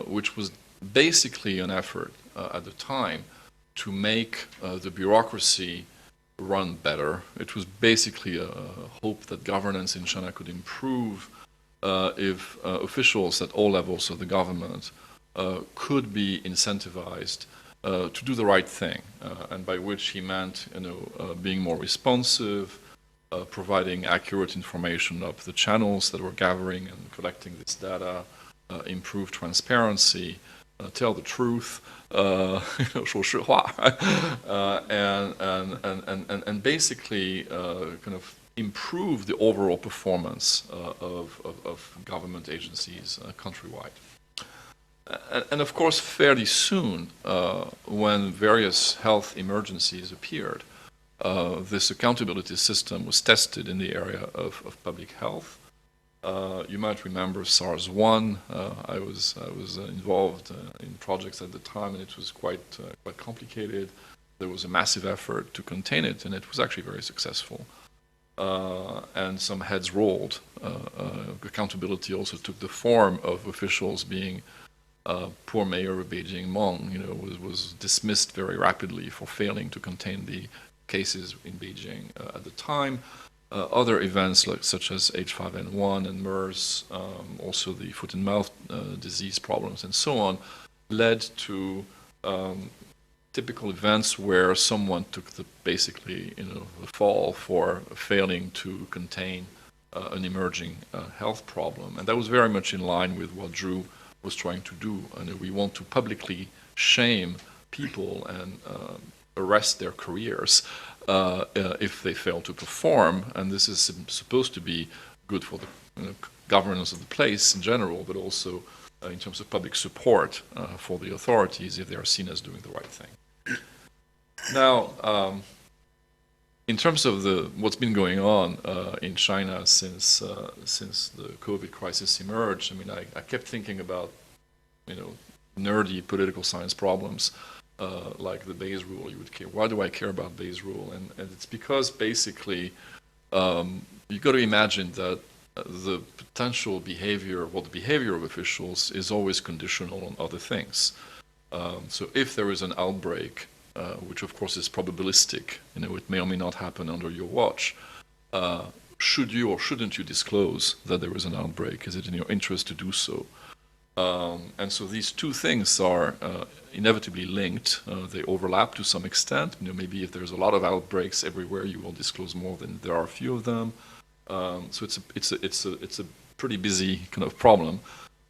which was basically an effort at the time to make the bureaucracy run better. It was basically a hope that governance in China could improve if officials at all levels of the government could be incentivized to do the right thing, and by which he meant, being more responsive, providing accurate information of the channels that were gathering and collecting this data, improve transparency, tell the truth, 说实话, and basically kind of improve the overall performance of government agencies countrywide. And of course, fairly soon, when various health emergencies appeared, this accountability system was tested in the area of public health. You might remember SARS-1. I was involved in projects at the time, and it was quite complicated. There was a massive effort to contain it, and it was actually very successful. And some heads rolled. Accountability also took the form of officials being poor mayor of Beijing, Meng, was dismissed very rapidly for failing to contain the cases in Beijing at the time. Other events such as H5N1 and MERS, also the foot and mouth disease problems and so on, led to typical events where someone took basically the fall for failing to contain an emerging health problem. And that was very much in line with what Drew was trying to do. And we want to publicly shame people and arrest their careers if they fail to perform, and this is supposed to be good for the governance of the place in general, but also in terms of public support for the authorities if they are seen as doing the right thing. Now, in terms of what's been going on in China since the COVID crisis emerged, I mean, I kept thinking about nerdy political science problems. Like the Bayes rule, you would care. Why do I care about Bayes rule? And it's because basically you've got to imagine that the potential behavior, the behavior of officials is always conditional on other things. So if there is an outbreak, which of course is probabilistic, it may or may not happen under your watch, should you or shouldn't you disclose that there is an outbreak? Is it in your interest to do so? And so these two things are inevitably linked. They overlap to some extent. Maybe if there's a lot of outbreaks everywhere, you will disclose more than there are a few of them. So it's a pretty busy kind of problem.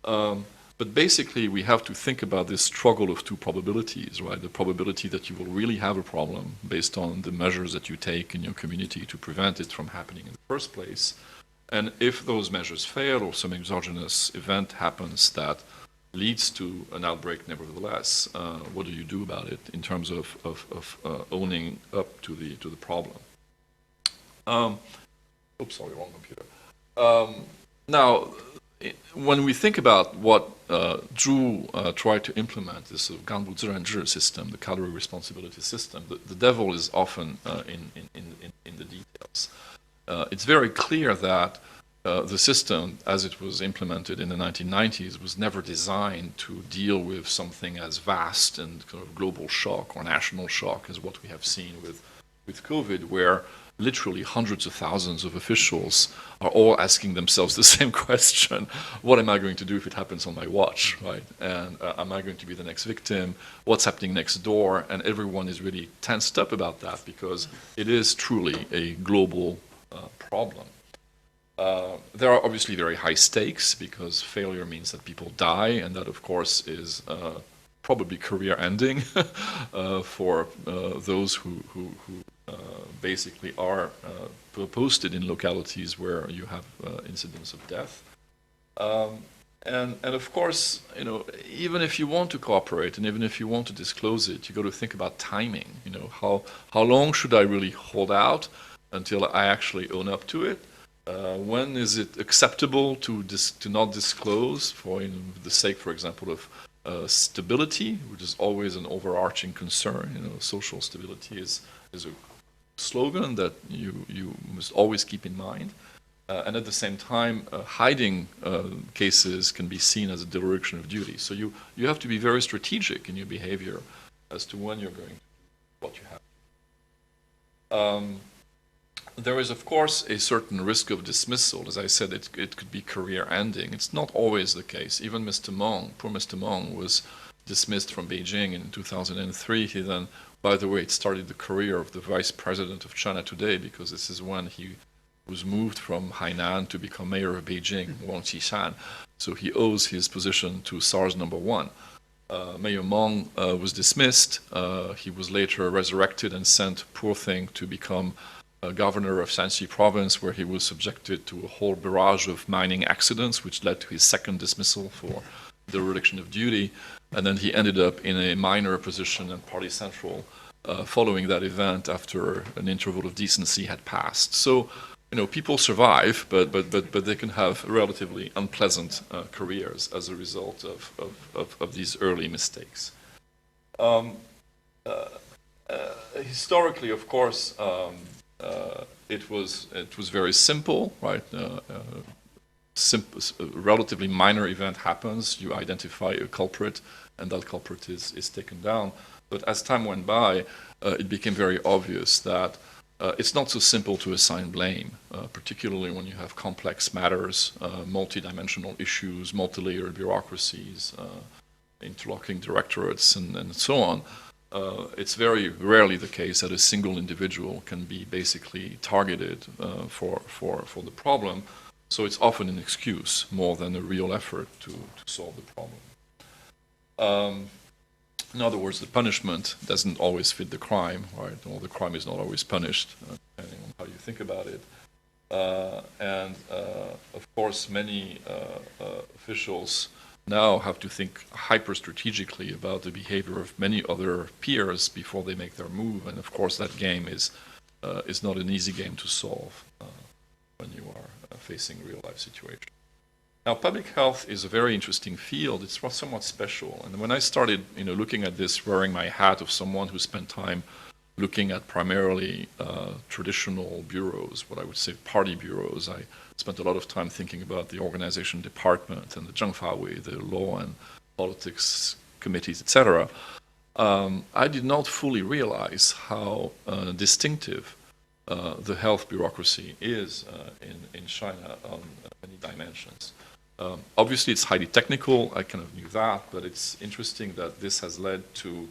But basically, we have to think about this struggle of two probabilities, right? The probability that you will really have a problem based on the measures that you take in your community to prevent it from happening in the first place. And if those measures fail or some exogenous event happens that leads to an outbreak nevertheless, what do you do about it in terms of owning up to the problem? Oops, sorry, wrong computer. Now, when we think about what Zhu tried to implement, this sort of Ganbu Ziranzhi system, the cadre responsibility system, the devil is often in the details. It's very clear that the system, as it was implemented in the 1990s, was never designed to deal with something as vast and kind of global shock or national shock as what we have seen with COVID, where literally hundreds of thousands of officials are all asking themselves the same question: what am I going to do if it happens on my watch, right? And am I going to be the next victim? What's happening next door? And everyone is really tensed up about that because it is truly a global problem. There are obviously very high stakes because failure means that people die, and that of course is probably career ending for those who basically are posted in localities where you have incidents of death. And of course, even if you want to cooperate and even if you want to disclose it, you got to think about timing. How long should I really hold out until I actually own up to it? When is it acceptable to not disclose for the sake, for example, of stability, which is always an overarching concern? Social stability is a slogan that you must always keep in mind. and at the same time, hiding cases can be seen as a dereliction of duty. So you have to be very strategic in your behavior as to when you're going to do what you have. There is, of course, a certain risk of dismissal. As I said, it could be career-ending. It's not always the case. Even Mr. Meng, poor Mr. Meng, was dismissed from Beijing in 2003. He then, by the way, it started the career of the Vice President of China today, because this is when he was moved from Hainan to become mayor of Beijing, Wang Qishan. So he owes his position to SARS #1. Mayor Meng was dismissed. He was later resurrected and sent, poor thing, to become governor of Shanxi province, where he was subjected to a whole barrage of mining accidents, which led to his second dismissal for dereliction of duty. And then he ended up in a minor position at Party Central following that event after an interval of decency had passed. So, people survive, but they can have relatively unpleasant careers as a result of these early mistakes. Historically, of course, it was very simple, right? A relatively minor event happens, you identify a culprit, and that culprit is taken down. But as time went by, it became very obvious that it's not so simple to assign blame, particularly when you have complex matters, multidimensional issues, multi-layered bureaucracies, interlocking directorates, and so on. It's very rarely the case that a single individual can be basically targeted for the problem. So it's often an excuse more than a real effort to solve the problem. In other words, the punishment doesn't always fit the crime, right? Or the crime is not always punished, depending on how you think about it. Of course, many officials now have to think hyper-strategically about the behavior of many other peers before they make their move. And of course, that game is not an easy game to solve when you are facing real-life situations. Now, public health is a very interesting field. It's somewhat special. And when I started, looking at this, wearing my hat of someone who spent time looking at primarily traditional bureaus, what I would say party bureaus, I spent a lot of time thinking about the organization department and the Zhengfawei, the law and politics committees, etc. I did not fully realize how distinctive the health bureaucracy is in China on many dimensions. Obviously, it's highly technical. I kind of knew that, but it's interesting that this has led to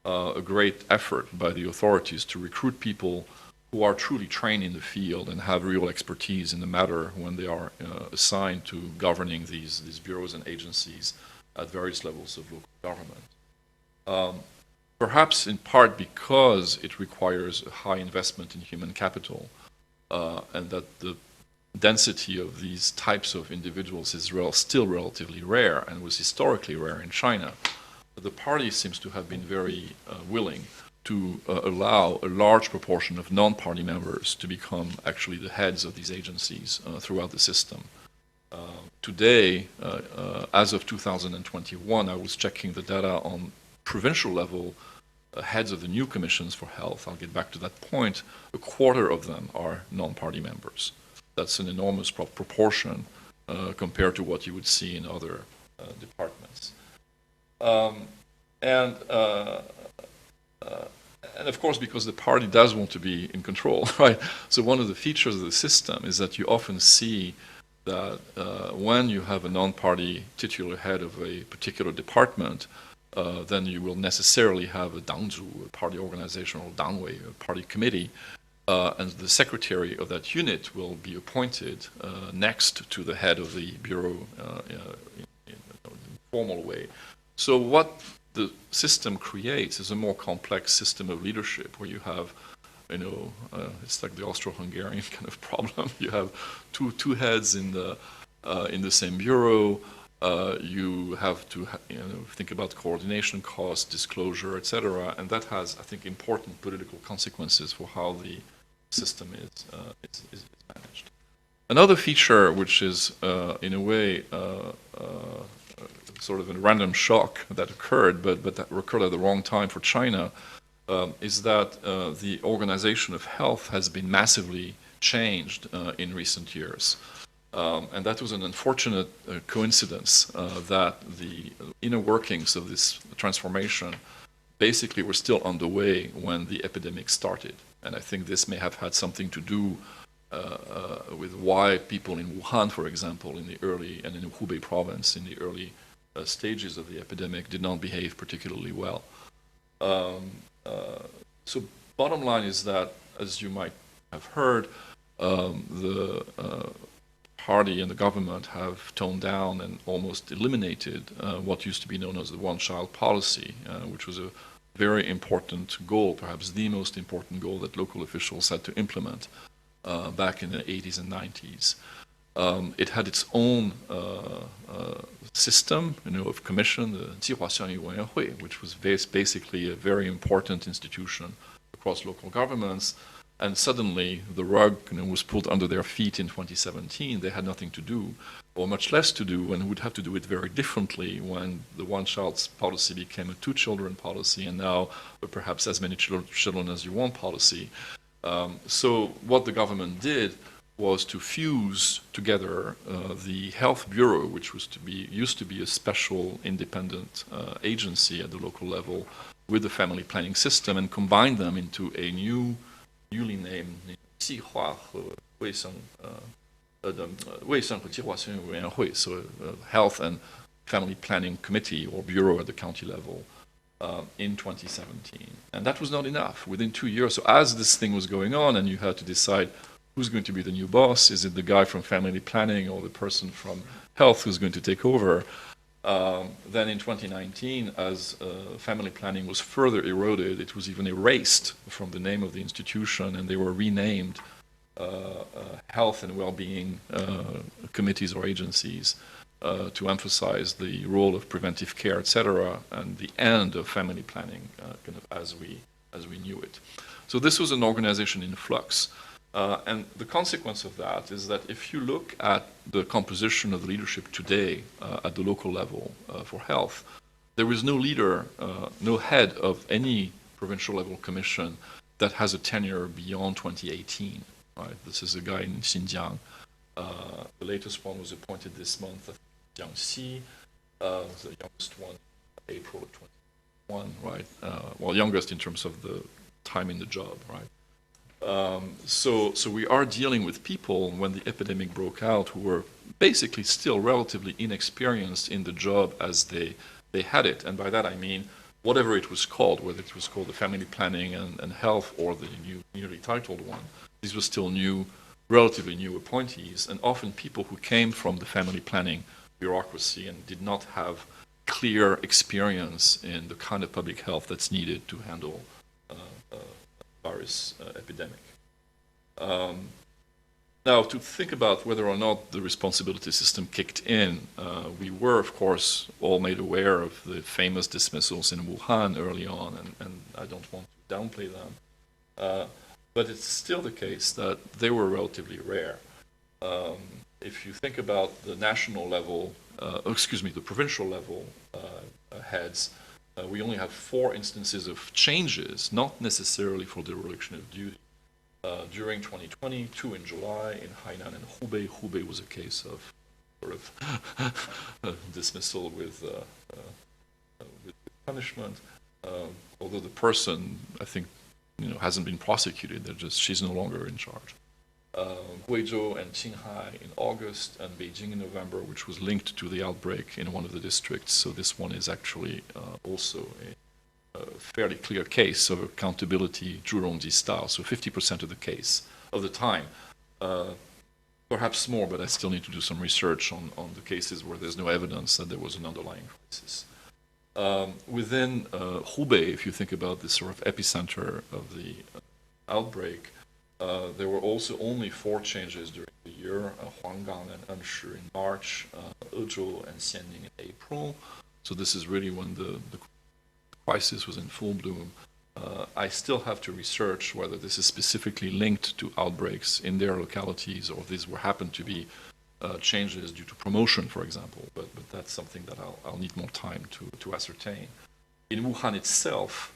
a great effort by the authorities to recruit people who are truly trained in the field and have real expertise in the matter when they are assigned to governing these bureaus and agencies at various levels of local government. Perhaps in part because it requires a high investment in human capital, and that the density of these types of individuals is still relatively rare and was historically rare in China. The party seems to have been very willing to allow a large proportion of non-party members to become actually the heads of these agencies throughout the system. Today, as of 2021, I was checking the data on provincial level heads of the new commissions for health. I'll get back to that point. A quarter of them are non-party members. That's an enormous proportion compared to what you would see in other departments. And of course, because the party does want to be in control, right? So one of the features of the system is that you often see that when you have a non-party titular head of a particular department, then you will necessarily have a dangzhu, a party organization, or dangwei, a party committee, and the secretary of that unit will be appointed next to the head of the bureau in a formal way. So what the system creates is a more complex system of leadership where you have, it's like the Austro-Hungarian kind of problem. You have two heads in the same bureau. You have to think about coordination costs, disclosure, etc., and that has, I think, important political consequences for how the system is managed. Another feature, which is in a way sort of a random shock that occurred, but that occurred at the wrong time for China, is that the organization of health has been massively changed in recent years. And that was an unfortunate coincidence that the inner workings of this transformation basically were still underway when the epidemic started. And I think this may have had something to do with why people in Wuhan, for example, in the early, and in Hubei province, in the early stages of the epidemic, did not behave particularly well. So bottom line is that, as you might have heard, the party and the government have toned down and almost eliminated what used to be known as the one-child policy, which was a very important goal, perhaps the most important goal that local officials had to implement back in the 80s and 90s. It had its own system, of commission, the 计划项目委员会, which was basically a very important institution across local governments. And suddenly the rug was pulled under their feet in 2017. They had nothing to do, or much less to do, and would have to do it very differently when the one-child policy became a two-children policy, and now perhaps as many children as you want policy. So what the government did was to fuse together the Health Bureau, which used to be a special independent agency at the local level, with the family planning system, and combine them into a newly named 计划和卫生和计划生育委员会, so a Health and Family Planning Committee or Bureau at the county level in 2017. And that was not enough. Within 2 years, so as this thing was going on and you had to decide who's going to be the new boss, is it the guy from family planning or the person from health who's going to take over? Then in 2019, as family planning was further eroded, it was even erased from the name of the institution, and they were renamed health and well-being committees or agencies to emphasize the role of preventive care, etc., and the end of family planning kind of as we knew it. So this was an organization in flux. And the consequence of that is that if you look at the composition of the leadership today at the local level for health, there is no leader, no head of any provincial level commission that has a tenure beyond 2018. Right? This is a guy in Xinjiang. The latest one was appointed this month, Jiangxi, the youngest one, April of 2021, right? Well, youngest in terms of the time in the job, right? So we are dealing with people when the epidemic broke out who were basically still relatively inexperienced in the job as they had it. And by that I mean whatever it was called, whether it was called the family planning and health or the newly titled one, these were still relatively new appointees, and often people who came from the family planning bureaucracy and did not have clear experience in the kind of public health that's needed to handle virus epidemic. Now, to think about whether or not the responsibility system kicked in, we were, of course, all made aware of the famous dismissals in Wuhan early on, and I don't want to downplay them. But it's still the case that they were relatively rare. If you think about the national level, the provincial level heads, we only have 4 instances of changes, not necessarily for dereliction of duty. During 2020, 2 in July in Hainan and Hubei. Hubei was a case of sort of dismissal with punishment, although the person, I think, hasn't been prosecuted. She's no longer in charge. Guizhou and Qinghai in August, and Beijing in November, which was linked to the outbreak in one of the districts. So this one is actually also a fairly clear case of accountability, Zhurongji style. So 50% of the case of the time, perhaps more, but I still need to do some research on the cases where there's no evidence that there was an underlying crisis. Within Hubei, if you think about this sort of epicenter of the outbreak, there were also only 4 changes during the year, Huanggang and Anshi in March, Ezhou and Xianning in April. So this is really when the crisis was in full bloom. I still have to research whether this is specifically linked to outbreaks in their localities, or these happen to be changes due to promotion, for example. But that's something that I'll need more time to ascertain. In Wuhan itself,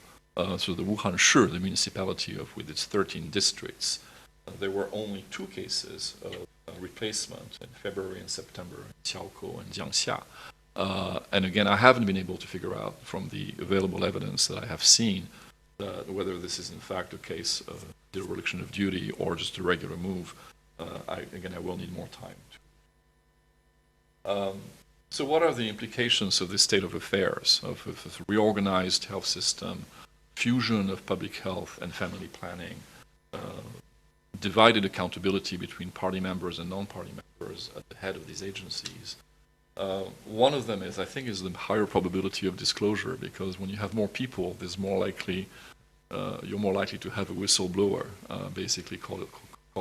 so the Wuhan Shi, the municipality with its 13 districts, there were only 2 cases of replacement in February and September in Qiaokou and Jiangxia. And again, I haven't been able to figure out from the available evidence that I have seen whether this is in fact a case of dereliction of duty or just a regular move. I will need more time. So what are the implications of this state of affairs, of a reorganized health system, fusion of public health and family planning, divided accountability between party members and non-party members at the head of these agencies? One of them is, I think, is the higher probability of disclosure, because when you have more people, there's more likely, you're more likely to have a whistleblower, basically call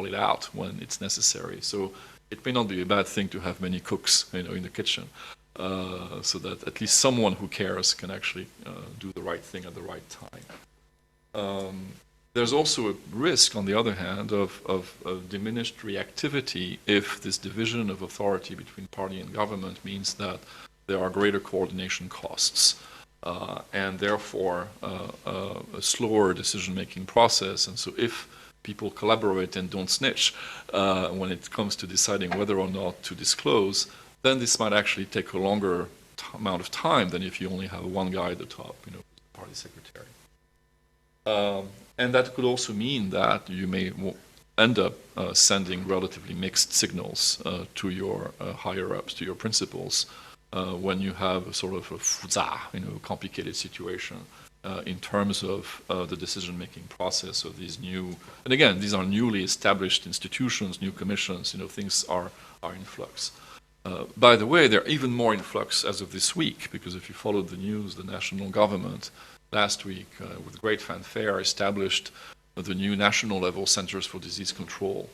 it out when it's necessary. So it may not be a bad thing to have many cooks, in the kitchen, so that at least someone who cares can actually do the right thing at the right time. There's also a risk, on the other hand, of diminished reactivity if this division of authority between party and government means that there are greater coordination costs, and therefore a slower decision-making process. And so if people collaborate and don't snitch when it comes to deciding whether or not to disclose, then this might actually take a longer amount of time than if you only have one guy at the top, the party secretary. And that could also mean that you may end up sending relatively mixed signals to your higher-ups, to your principals, when you have a sort of a fuza, complicated situation in terms of the decision-making process of these new, and again, these are newly established institutions, new commissions, things are in flux. By the way, they're even more in flux as of this week, because if you followed the news, the national government last week, with great fanfare, established the new national level Centers for Disease Control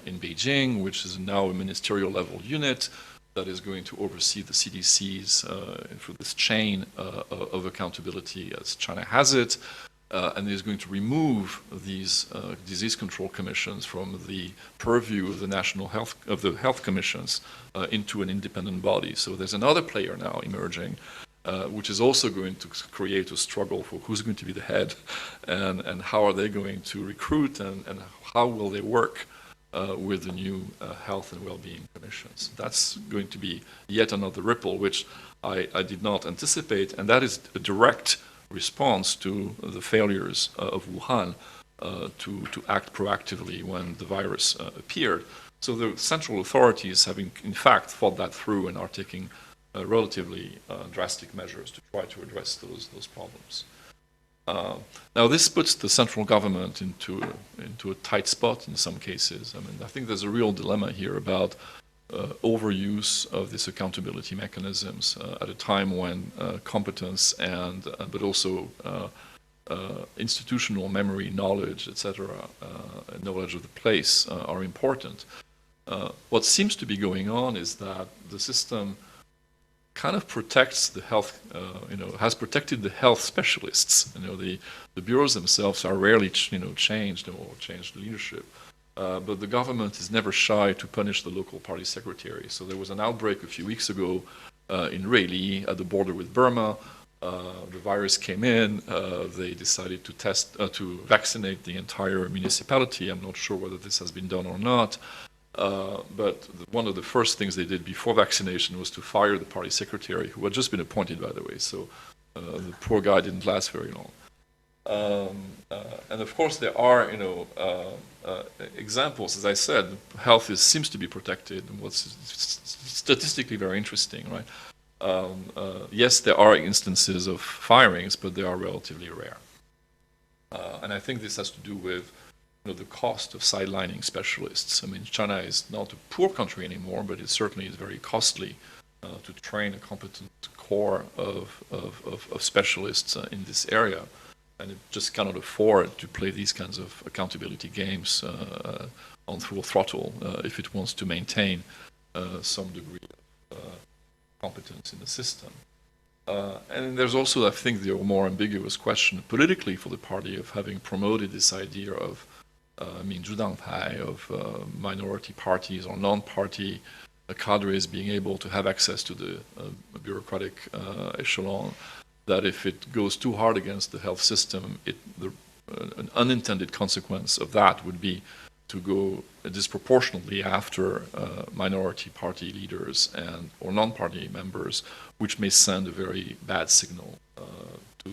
in Beijing, which is now a ministerial level unit that is going to oversee the CDCs for this chain of accountability as China has it, and is going to remove these disease control commissions from the purview of the health commissions into an independent body. So there's another player now emerging, which is also going to create a struggle for who's going to be the head, and how are they going to recruit, and how will they work with the new health and well-being commissions. That's going to be yet another ripple, which I did not anticipate, and that is a direct response to the failures of Wuhan to act proactively when the virus appeared. So the central authorities have in fact thought that through and are taking relatively drastic measures to try to address those problems. Now this puts the central government into a tight spot in some cases. I think there's a real dilemma here about overuse of these accountability mechanisms at a time when competence and but also institutional memory, knowledge, etc., knowledge of the place are important. What seems to be going on is that the system kind of protects the health, has protected the health specialists. The bureaus themselves are rarely, changed or changed leadership. But the government is never shy to punish the local party secretary. So there was an outbreak a few weeks ago in Ruili at the border with Burma. The virus came in. They decided to vaccinate the entire municipality. I'm not sure whether this has been done or not. But one of the first things they did before vaccination was to fire the party secretary, who had just been appointed, by the way. So the poor guy didn't last very long. And of course, there are, examples. As I said, health seems to be protected, and what's statistically very interesting, right? Yes, there are instances of firings, but they are relatively rare. And I think this has to do with the cost of sidelining specialists. China is not a poor country anymore, but it certainly is very costly to train a competent core of specialists in this area. And it just cannot afford to play these kinds of accountability games on full throttle if it wants to maintain some degree of competence in the system. And there's also, I think, the more ambiguous question politically for the party of having promoted this idea of Minzhudangpai, of minority parties or non-party cadres being able to have access to the bureaucratic echelon. that if it goes too hard against the health system, an unintended consequence of that would be to go disproportionately after minority party leaders or non-party members, which may send a very bad signal to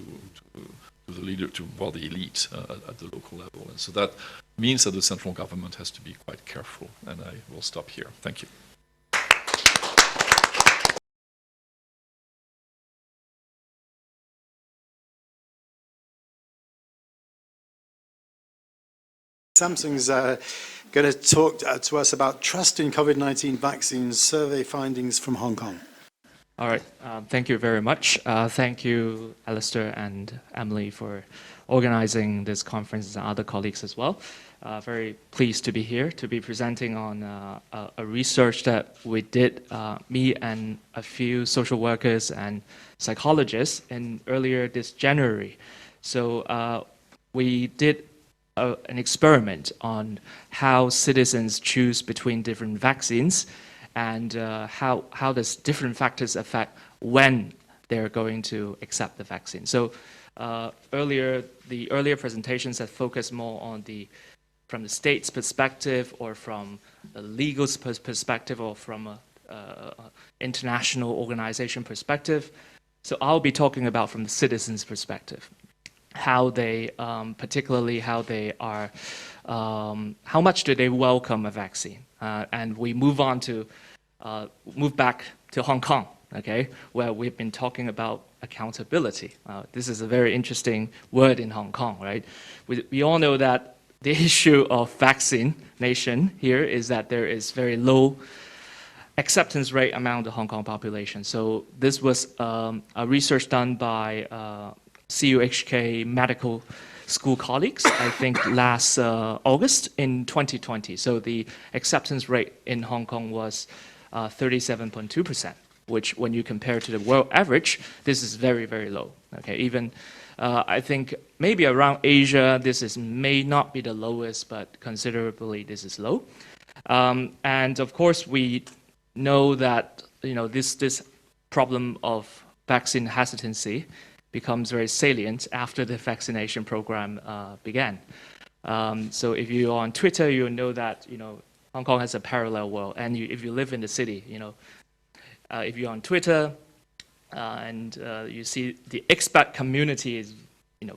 the leader, to the elite at the local level. And so that means that the central government has to be quite careful. And I will stop here. Thank you. Samsung's going to talk to us about trust in COVID-19 vaccines, survey findings from Hong Kong. All right, thank you very much. Thank you, Alistair and Emily, for organizing this conference, and other colleagues as well. Very pleased to be here to be presenting on a research that we did, me and a few social workers and psychologists earlier this January. So we did an experiment on how citizens choose between different vaccines and how does different factors affect when they're going to accept the vaccine. So the earlier presentations have focused more on from the state's perspective, or from a legal perspective, or from an international organization perspective. So I'll be talking about from the citizens' perspective, how they, particularly how they are, how much do they welcome a vaccine? And we move back to Hong Kong, okay, where we've been talking about accountability. This is a very interesting word in Hong Kong, right? We all know that the issue of vaccination here is that there is very low acceptance rate among the Hong Kong population. So this was a research done by CUHK medical school colleagues, I think last August in 2020. So the acceptance rate in Hong Kong was 37.2%, which when you compare to the world average, this is very, very low. Okay, even I think maybe around Asia, may not be the lowest, but considerably this is low. And of course, we know that this problem of vaccine hesitancy becomes very salient after the vaccination program began. So if you're on Twitter, you know that Hong Kong has a parallel world, and if you live in the city, if you're on Twitter and you see the expat community is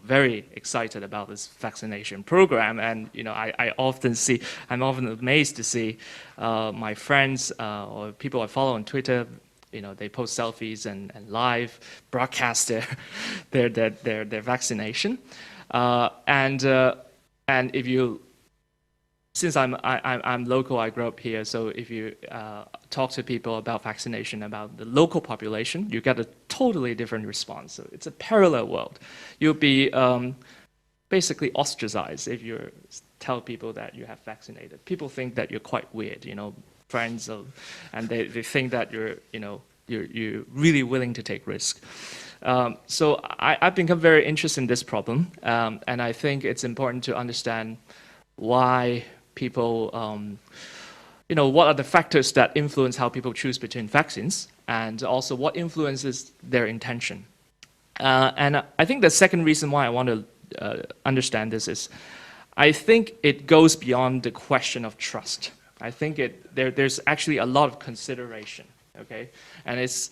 very excited about this vaccination program, and I'm often amazed to see my friends or people I follow on Twitter. They post selfies and live broadcast their vaccination, and if you, since I'm local, I grew up here. So if you talk to people about vaccination, about the local population, you get a totally different response. So it's a parallel world. You'll be basically ostracized if you tell people that you have vaccinated. People think that you're quite weird, friends and they think that you're really willing to take risk. So I've become very interested in this problem, and I think it's important to understand why people, what are the factors that influence how people choose between vaccines, and also what influences their intention. And I think the second reason why I want to understand this is, I think it goes beyond the question of trust. I think there's actually a lot of consideration, okay? And it's,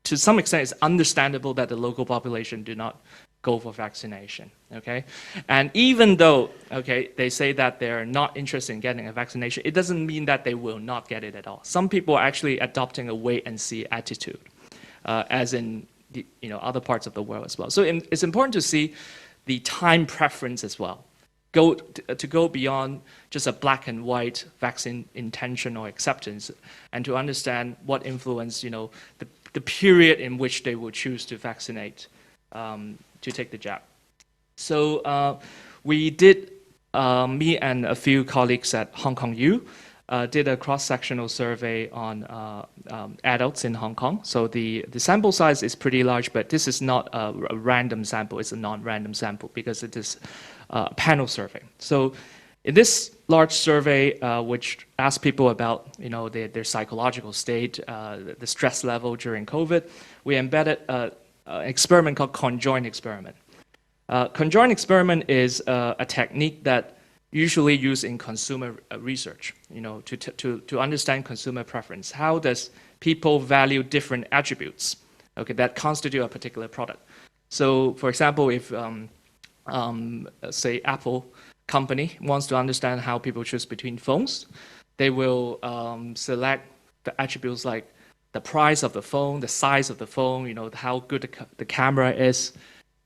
to some extent, it's understandable that the local population do not go for vaccination, okay? And even though, okay, they say that they're not interested in getting a vaccination, it doesn't mean that they will not get it at all. Some people are actually adopting a wait-and-see attitude, as in other parts of the world as well. So it's important to see the time preference as well. To go beyond just a black and white vaccine intention or acceptance, and to understand what influence, the period in which they will choose to vaccinate, to take the jab. So we did, me and a few colleagues at Hong Kong U, did a cross-sectional survey on adults in Hong Kong. So the sample size is pretty large, but this is not a random sample, it's a non-random sample because it is a panel survey. So in this large survey, which asked people about their psychological state, the stress level during COVID, we embedded experiment called conjoint experiment. Conjoint experiment is a technique that usually used in consumer research, to understand consumer preference. How does people value different attributes, okay, that constitute a particular product? So, for example, if say Apple company wants to understand how people choose between phones, they will select the attributes like the price of the phone, the size of the phone, how good the camera is,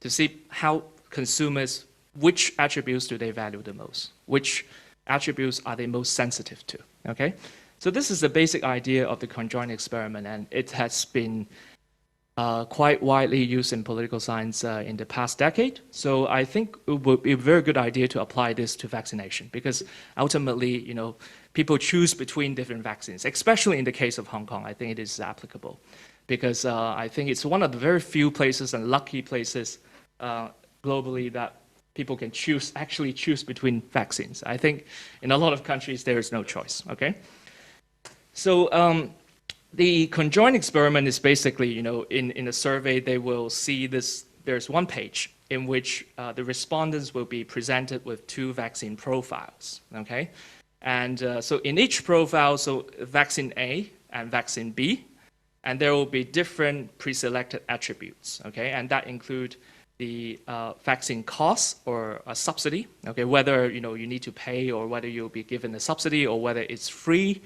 to see how consumers, which attributes do they value the most? Which attributes are they most sensitive to, okay? So this is the basic idea of the conjoint experiment, and it has been quite widely used in political science in the past decade. So I think it would be a very good idea to apply this to vaccination, because ultimately, people choose between different vaccines, especially in the case of Hong Kong. I think it is applicable, because I think it's one of the very few places and lucky places globally that people can actually choose between vaccines. I think in a lot of countries there is no choice, okay? So the conjoint experiment is basically, in a survey they will see this, there's one page in which the respondents will be presented with 2 vaccine profiles, okay? And so in each profile, so vaccine A and vaccine B, and there will be different pre-selected attributes, okay? And that include the vaccine cost or a subsidy, okay? Whether, you need to pay or whether you'll be given a subsidy or whether it's free.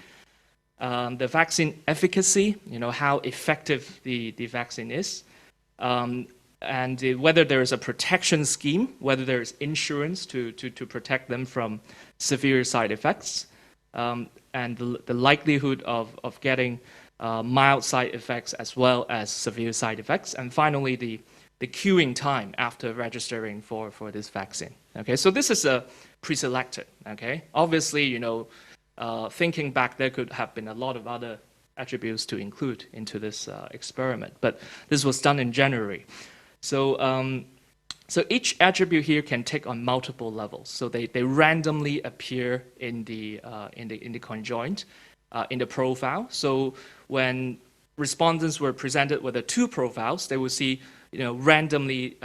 The vaccine efficacy, how effective the vaccine is. And whether there is a protection scheme, whether there is insurance to protect them from severe side effects, and the likelihood of getting mild side effects as well as severe side effects, and finally the queuing time after registering for this vaccine. Okay, so this is a pre-selected. Okay, obviously, thinking back, there could have been a lot of other attributes to include into this experiment, but this was done in January. So, so each attribute here can take on multiple levels. So they randomly appear in the conjoint, in the profile. So when respondents were presented with the 2 profiles, they will see, randomly,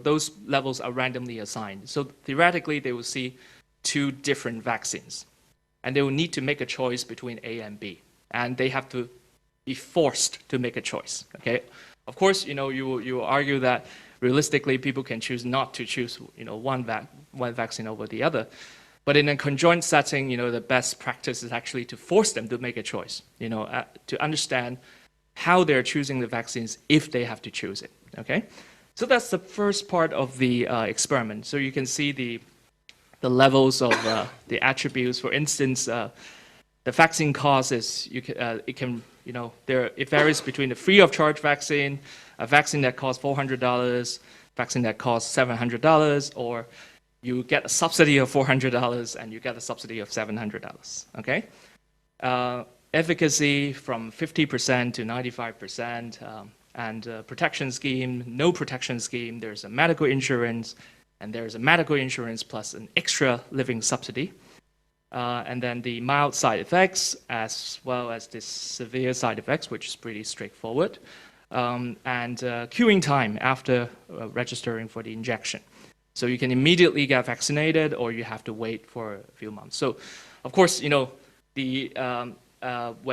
those levels are randomly assigned. So theoretically, they will see 2 different vaccines, and they will need to make a choice between A and B, and they have to be forced to make a choice. Okay. Of course, you will argue that realistically people can choose not to choose, one vaccine over the other. But in a conjoint setting, the best practice is actually to force them to make a choice, to understand how they're choosing the vaccines if they have to choose it, okay? So that's the first part of the experiment. So you can see the levels of the attributes. For instance, the vaccine cost is, it varies between the free of charge vaccine, a vaccine that costs $400, vaccine that costs $700, or you get a subsidy of $400 and you get a subsidy of $700, okay? Efficacy from 50% to 95%, and protection scheme, no protection scheme, there's a medical insurance, and there's a medical insurance plus an extra living subsidy. And then the mild side effects, as well as the severe side effects, which is pretty straightforward. And queuing time after registering for the injection. So you can immediately get vaccinated, or you have to wait for a few months. So, of course, when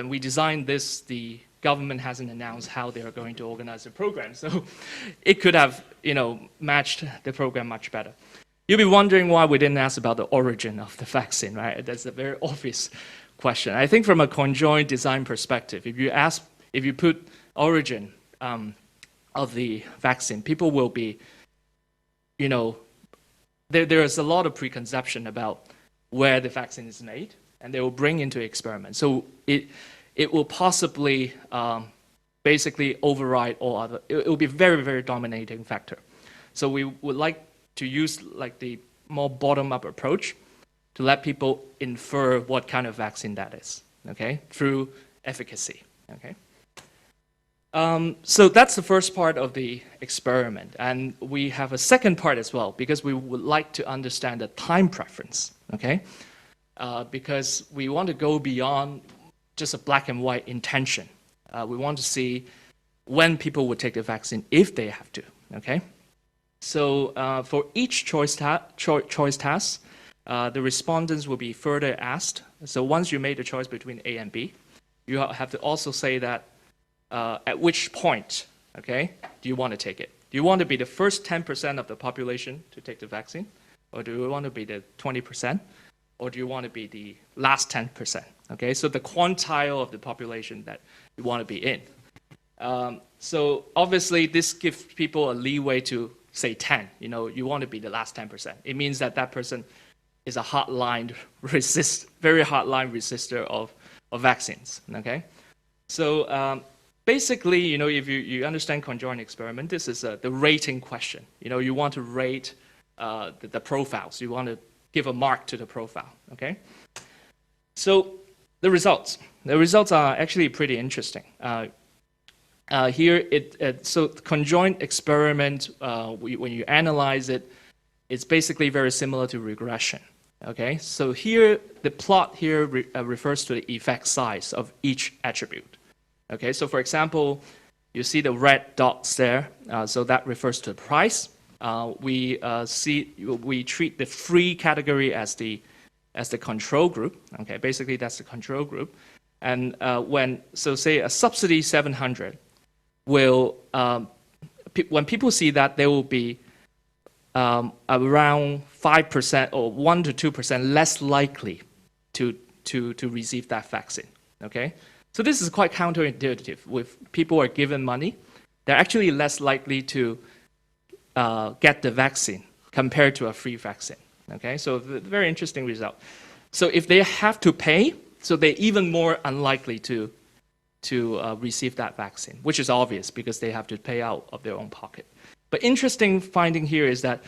we designed this, the government hasn't announced how they are going to organize the program. So it could have, matched the program much better. You'll be wondering why we didn't ask about the origin of the vaccine, right? That's a very obvious question. I think from a conjoint design perspective, if you put origin of the vaccine, people will be, there is a lot of preconception about where the vaccine is made, and they will bring into experiment. So it will possibly basically override all other, it will be a very, very dominating factor. So we would like to use like the more bottom-up approach to let people infer what kind of vaccine that is, okay, through efficacy, okay? So that's the first part of the experiment, and we have a second part as well, because we would like to understand the time preference, okay? Because we want to go beyond just a black and white intention. We want to see when people would take the vaccine if they have to, okay? So for each choice task, the respondents will be further asked. So once you made the choice between A and B, you have to also say that at which point, okay, do you want to take it? Do you want to be the first 10% of the population to take the vaccine? Or do you want to be the 20%? Or do you want to be the last 10%? Okay, so the quantile of the population that you want to be in. So obviously this gives people a leeway to say 10. You know, you want to be the last 10%. It means that that person is a very hardline resistor of vaccines. Okay, so basically, you know, if you understand conjoint experiment, this is the rating question. You know, you want to rate the profiles. You want to give a mark to the profile. Okay, so the results are actually pretty interesting. Here, so conjoint experiment, when you analyze it, it's basically very similar to regression. Okay, so here, the plot here refers to the effect size of each attribute. Okay, so for example, you see the red dots there, so that refers to the price. We treat the free category as the control group. Okay, basically that's the control group. And so say a subsidy 700 will, when people see that, there will be around 5% or 1 to 2% less likely to receive that vaccine. Okay, so this is quite counterintuitive. If people are given money, they're actually less likely to get the vaccine compared to a free vaccine. Okay, so very interesting result. So if they have to pay, so they're even more unlikely to receive that vaccine, which is obvious because they have to pay out of their own pocket. But interesting finding here is that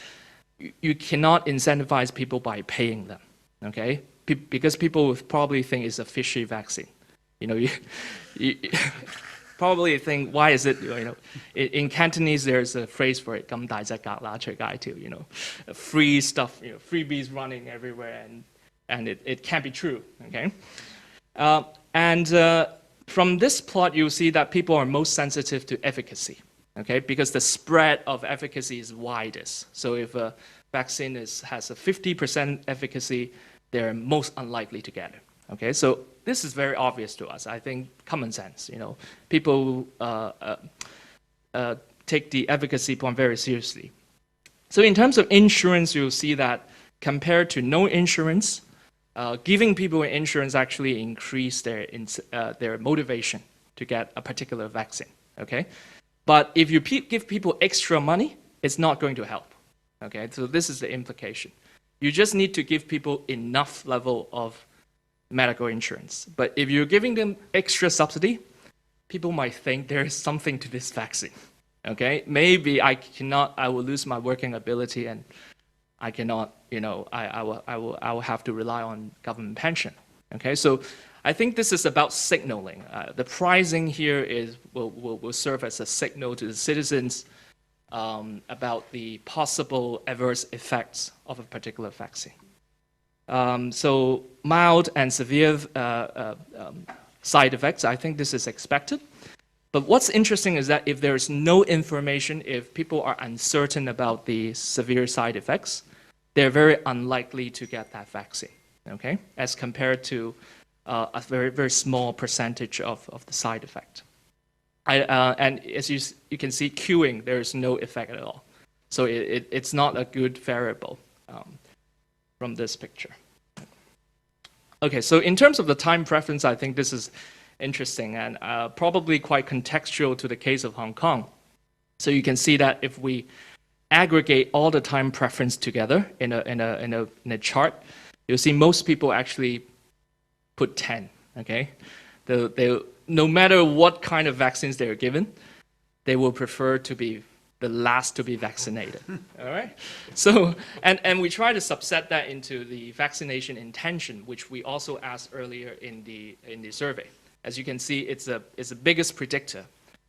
you cannot incentivize people by paying them, okay? Because people would probably think it's a fishy vaccine. You know, you probably think, why is it, you know, in Cantonese there's a phrase for it, 咁大隻蛤乸隨街跳, you know, free stuff, you know, freebies running everywhere, and it can't be true, okay? From this plot, you'll see that people are most sensitive to efficacy, okay? Because the spread of efficacy is widest. So if a vaccine has a 50% efficacy, they're most unlikely to get it, okay? So this is very obvious to us. I think common sense, you know. People take the efficacy point very seriously. So in terms of insurance, you'll see that compared to no insurance, giving people insurance actually increase their motivation to get a particular vaccine, okay? But if you give people extra money, it's not going to help, okay? So this is the implication. You just need to give people enough level of medical insurance. But if you're giving them extra subsidy, people might think there is something to this vaccine, okay? Maybe I will lose my working ability and I cannot, you know, I will have to rely on government pension. Okay, so I think this is about signaling. The pricing here will serve as a signal to the citizens about the possible adverse effects of a particular vaccine. So mild and severe side effects, I think this is expected. But what's interesting is that if there is no information, if people are uncertain about the severe side effects, they're very unlikely to get that vaccine, okay? As compared to a very, very small percentage of the side effect. And as you can see, queuing, there is no effect at all. So it's not a good variable from this picture. Okay, so in terms of the time preference, I think this is interesting and probably quite contextual to the case of Hong Kong. So you can see that if we aggregate all the time preference together in a chart, you'll see most people actually put 10, okay? No matter what kind of vaccines they're given, they will prefer to be the last to be vaccinated, all right? So, and we try to subset that into the vaccination intention, which we also asked earlier in the survey. As you can see, it's the biggest predictor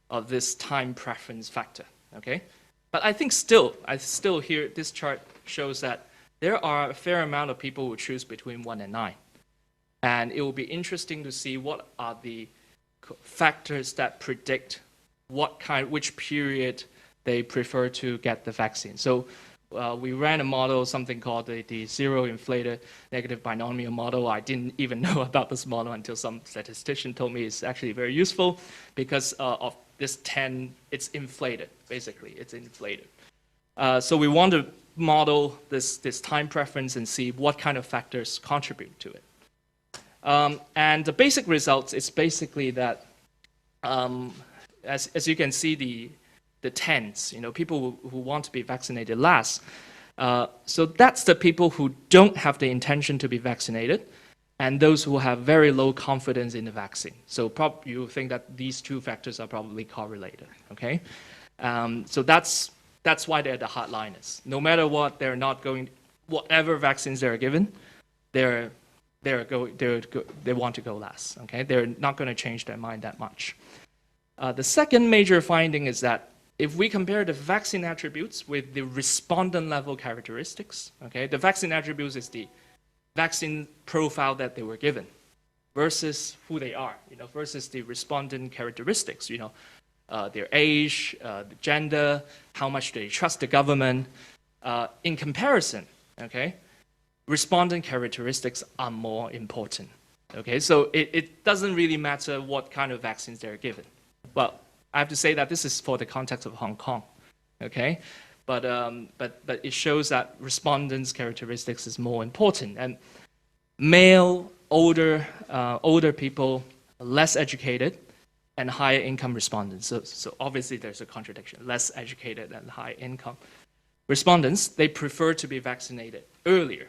of this time preference factor, okay? But I think I still hear this chart shows that there are a fair amount of people who choose between 1 and 9. And it will be interesting to see what are the factors that predict which period they prefer to get the vaccine. So we ran a model, something called the zero inflated negative binomial model. I didn't even know about this model until some statistician told me it's actually very useful because of this 10, it's inflated, basically, it's inflated. So we want to model this time preference and see what kind of factors contribute to it. And the basic results is basically that, as you can see, the tens, people who want to be vaccinated last. So that's the people who don't have the intention to be vaccinated, and those who have very low confidence in the vaccine. So you think that these two factors are probably correlated, okay? So that's why they're the hardliners. No matter what, they're not going, whatever vaccines they're given, they want to go last, okay? They're not going to change their mind that much. The second major finding is that if we compare the vaccine attributes with the respondent level characteristics, okay, the vaccine attributes is the vaccine profile that they were given versus who they are, versus the respondent characteristics, their age, the gender, how much they trust the government. In comparison, okay, respondent characteristics are more important. Okay, so it doesn't really matter what kind of vaccines they're given. Well, I have to say that this is for the context of Hong Kong, okay? But it shows that respondents' characteristics is more important. And male, older people, less educated, and higher income respondents. So obviously there's a contradiction. Less educated and high income respondents, they prefer to be vaccinated earlier,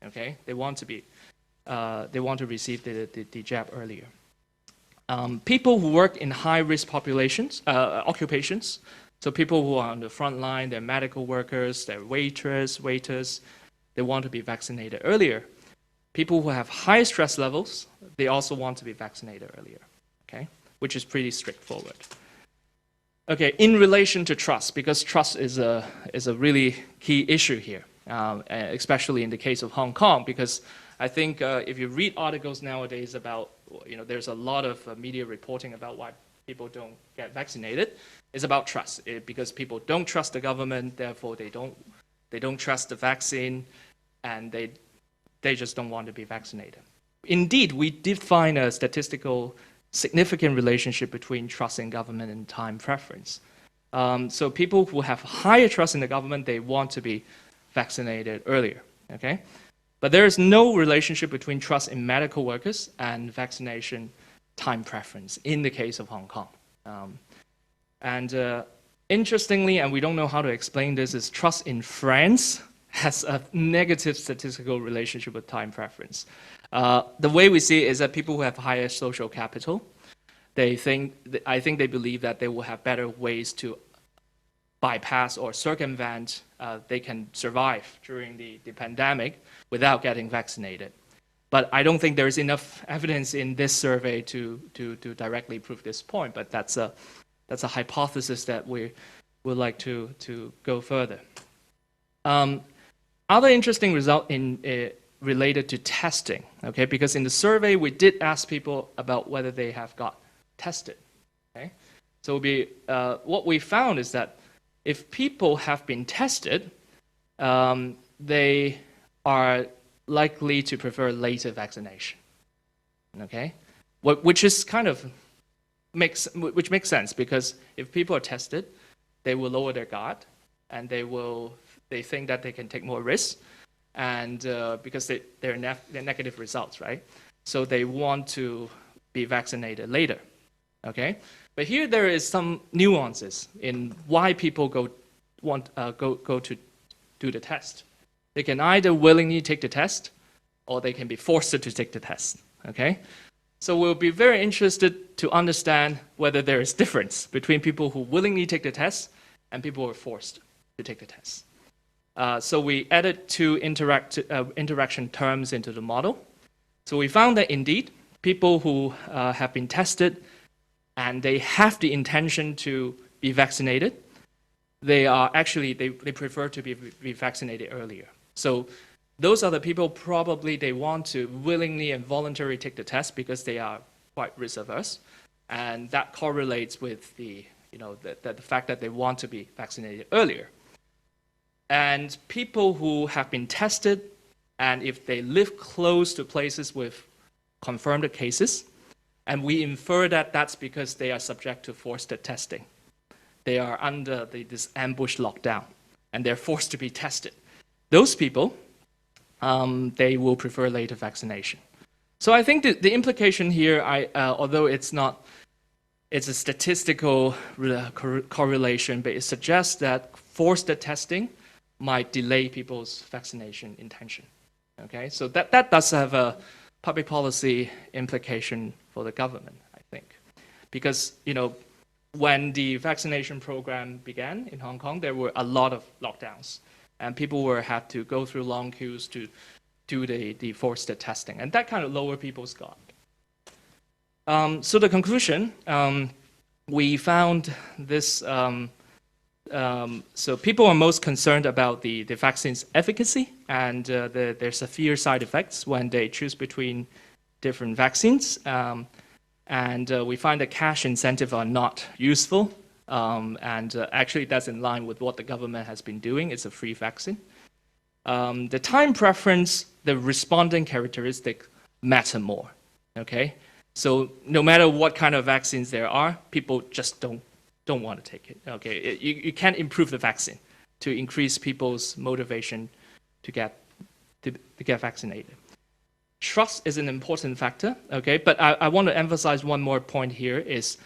okay? They want to receive the jab earlier. People who work in high-risk populations, occupations, so people who are on the front line, they're medical workers, they're waiters, they want to be vaccinated earlier. People who have high stress levels, they also want to be vaccinated earlier, okay? Which is pretty straightforward. Okay, in relation to trust, because trust is a really key issue here, especially in the case of Hong Kong, because I think if you read articles nowadays about, there's a lot of media reporting about why people don't get vaccinated. It's about trust, because people don't trust the government, therefore they don't trust the vaccine, and they just don't want to be vaccinated. Indeed, we did find a statistical significant relationship between trust in government and time preference. So people who have higher trust in the government, they want to be vaccinated earlier, okay? But there is no relationship between trust in medical workers and vaccination time preference in the case of Hong Kong. Interestingly, and we don't know how to explain this, is trust in France has a negative statistical relationship with time preference. The way we see it is that people who have higher social capital, I think they believe that they will have better ways to bypass or circumvent, they can survive during the pandemic without getting vaccinated. But I don't think there's enough evidence in this survey to directly prove this point, but that's a hypothesis that we would like to go further. Other interesting result related to testing, okay? Because in the survey, we did ask people about whether they have got tested, okay? So what we found is that if people have been tested, they are likely to prefer later vaccination, okay? Which is kind of makes sense, because if people are tested, they will lower their guard, and they think that they can take more risks, and because they're negative results, right? So they want to be vaccinated later, okay? But here there is some nuances in why people go to do the test. They can either willingly take the test, or they can be forced to take the test, okay? So we'll be very interested to understand whether there is difference between people who willingly take the test and people who are forced to take the test. So we added two interaction terms into the model. So we found that indeed, people who have been tested and they have the intention to be vaccinated, they prefer to be vaccinated earlier. So those are the people probably they want to willingly and voluntarily take the test because they are quite risk averse. And that correlates with the the fact that they want to be vaccinated earlier. And people who have been tested, and if they live close to places with confirmed cases, and we infer that that's because they are subject to forced testing. They are under this ambush lockdown, and they're forced to be tested. Those people, they will prefer later vaccination. So I think the implication here, although it's a statistical correlation, but it suggests that forced testing might delay people's vaccination intention. Okay, so that does have a public policy implication for the government, I think, because when the vaccination program began in Hong Kong, there were a lot of lockdowns, and people had to go through long queues to do the forced testing, and that kind of lowered people's guard. So the conclusion, we found this. So people are most concerned about the vaccine's efficacy and their severe side effects when they choose between different vaccines. And we find that cash incentives are not useful. And actually, that's in line with what the government has been doing. It's a free vaccine. The time preference, the responding characteristic matter more. Okay, so no matter what kind of vaccines there are, people just don't want to take it. Okay, you can't improve the vaccine to increase people's motivation to get vaccinated. Trust is an important factor. Okay, but I want to emphasize one more point here is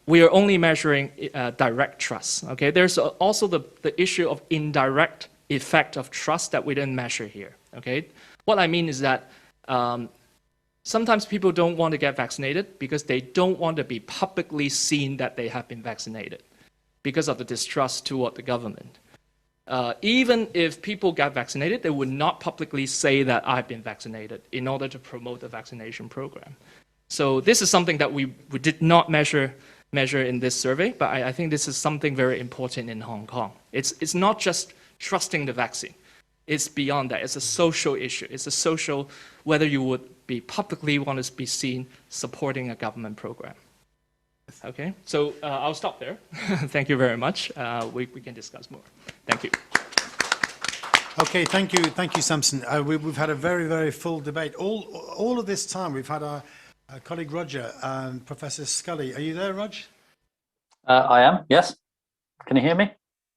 we are only measuring direct trust. Okay, there's also the issue of indirect effect of trust that we didn't measure here. Okay, what I mean is that sometimes people don't want to get vaccinated because they don't want to be publicly seen that they have been vaccinated because of the distrust toward the government. Even if people get vaccinated, they would not publicly say that I've been vaccinated in order to promote the vaccination program. So this is something that we did not measure in this survey, but I think this is something very important in Hong Kong. It's not just trusting the vaccine. It's beyond that. It's a social issue. It's a social, whether you would be publicly want to be seen supporting a government program. Okay, so I'll stop there. Thank you very much. We can discuss more. Thank you. Okay, thank you, Samson. We've had a very, very full debate. All of this time, we've had our colleague Roger and Professor Scully. Are you there, Rog? I am. Yes. Can you hear me?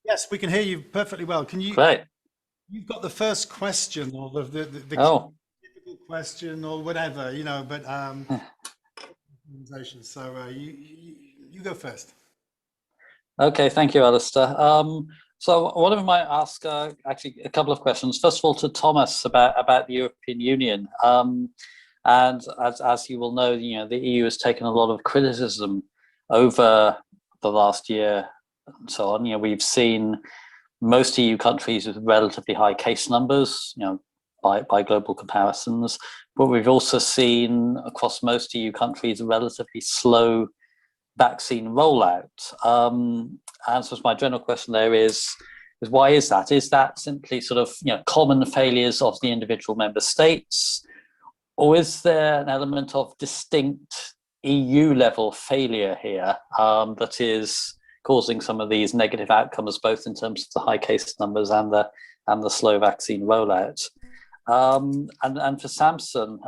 Yes, we can hear you perfectly well. Can you? Great. You've got the first question or the Oh. difficult question or whatever, but so you go first. Okay, thank you, Alistair. So what if I might ask actually a couple of questions. First of all, to Thomas about the European Union. And as you will know, the EU has taken a lot of criticism over the last year and so on. We've seen most EU countries with relatively high case numbers, by global comparisons, but we've also seen across most EU countries a relatively slow vaccine rollout. And so my general question there is why is that? Is that simply sort of common failures of the individual member states, or is there an element of distinct EU level failure here that is causing some of these negative outcomes, both in terms of the high case numbers and the slow vaccine rollout? And for Samson,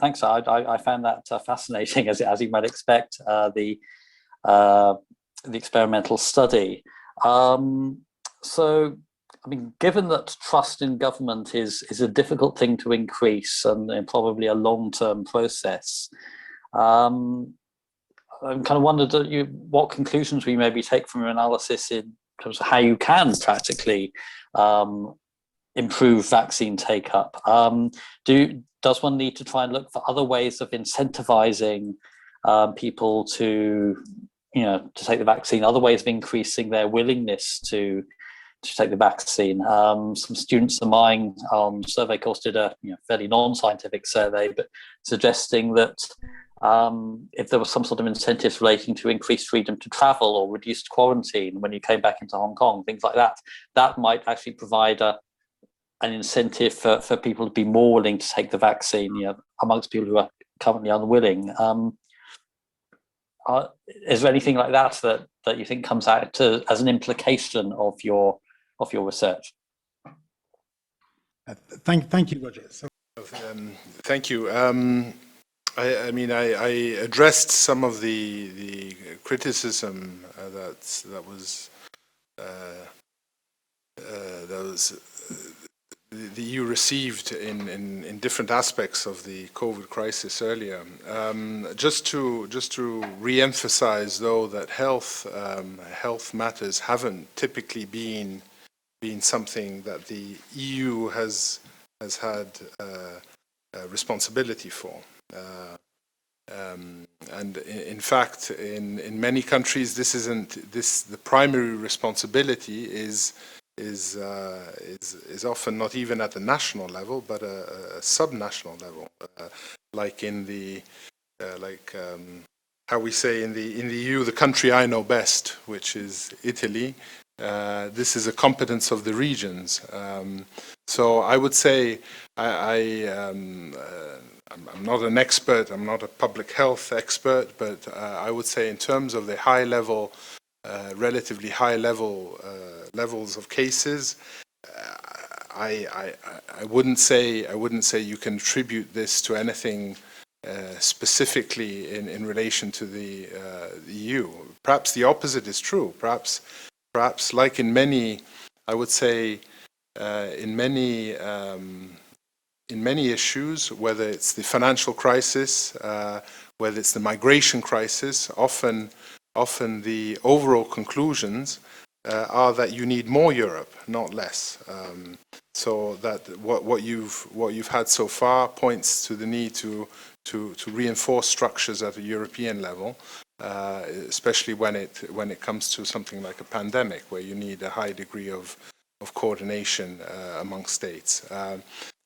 thanks. I found that fascinating, as you might expect, the experimental study. So, I mean, given that trust in government is a difficult thing to increase and probably a long-term process, I kind of wondered what conclusions we maybe take from your analysis in terms of how you can practically improve vaccine take-up. Does one need to try and look for other ways of incentivizing people to take the vaccine, other ways of increasing their willingness to take the vaccine? Some students of mine on survey course did a fairly non-scientific survey, but suggesting that if there was some sort of incentives relating to increased freedom to travel or reduced quarantine when you came back into Hong Kong, things like that, that might actually provide an incentive for people to be more willing to take the vaccine, amongst people who are currently unwilling. is there anything like that that you think comes out as an implication of your research? Thank you, Roger. So, Thank you. I mean, I addressed some of the criticism that was the EU received in different aspects of the COVID crisis earlier. Just to re-emphasize, though, that health matters haven't typically been something that the EU has had responsibility for. And in fact, in many countries, the primary responsibility is often not even at the national level, but a subnational level, like in the how we say in the EU, the country I know best, which is Italy. This is a competence of the regions. So I would say I'm not an expert, I'm not a public health expert, but I would say in terms of the high level, relatively high level levels of cases, I wouldn't say you can attribute this to anything specifically in relation to the EU. Perhaps the opposite is true. Perhaps like in many, I would say, in many issues, whether it's the financial crisis, whether it's the migration crisis, often the overall conclusions are that you need more Europe, not less. So that what you've had so far points to the need to reinforce structures at a European level. Especially when it comes to something like a pandemic, where you need a high degree of coordination among states.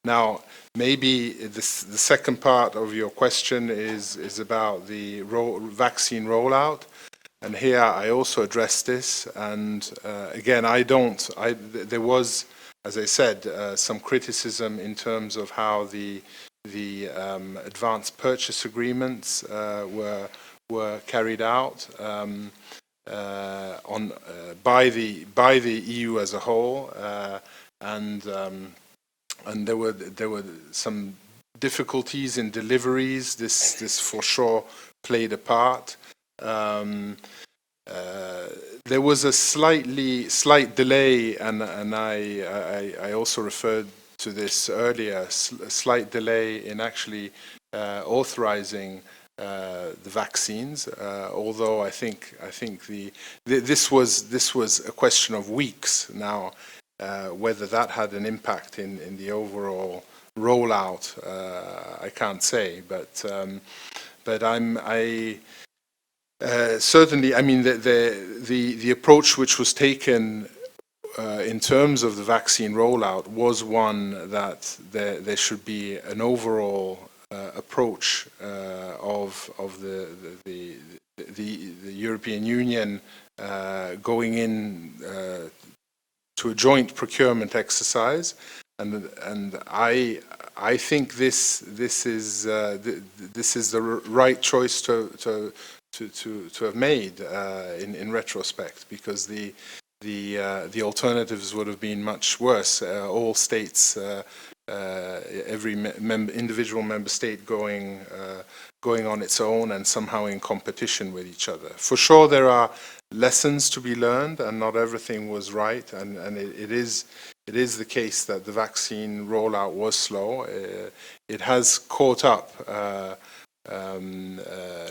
Now, maybe the second part of your question is about the vaccine rollout, and here I also addressed this. And again, there was, as I said, some criticism in terms of how the advanced purchase agreements were carried out by the EU as a whole, and there were some difficulties in deliveries. This for sure played a part. There was a slight delay, and I also referred to this earlier. A slight delay in actually authorizing the vaccines, although I think this was a question of weeks now. Whether that had an impact in the overall rollout, I can't say. But certainly, I mean, the approach which was taken in terms of the vaccine rollout was one that there should be an overall approach of the European Union going in to a joint procurement exercise, and I think this is the right choice to have made in retrospect, because the alternatives would have been much worse. All states, every individual member state going on its own and somehow in competition with each other. For sure, there are lessons to be learned, and not everything was right. And it is the case that the vaccine rollout was slow. It has caught up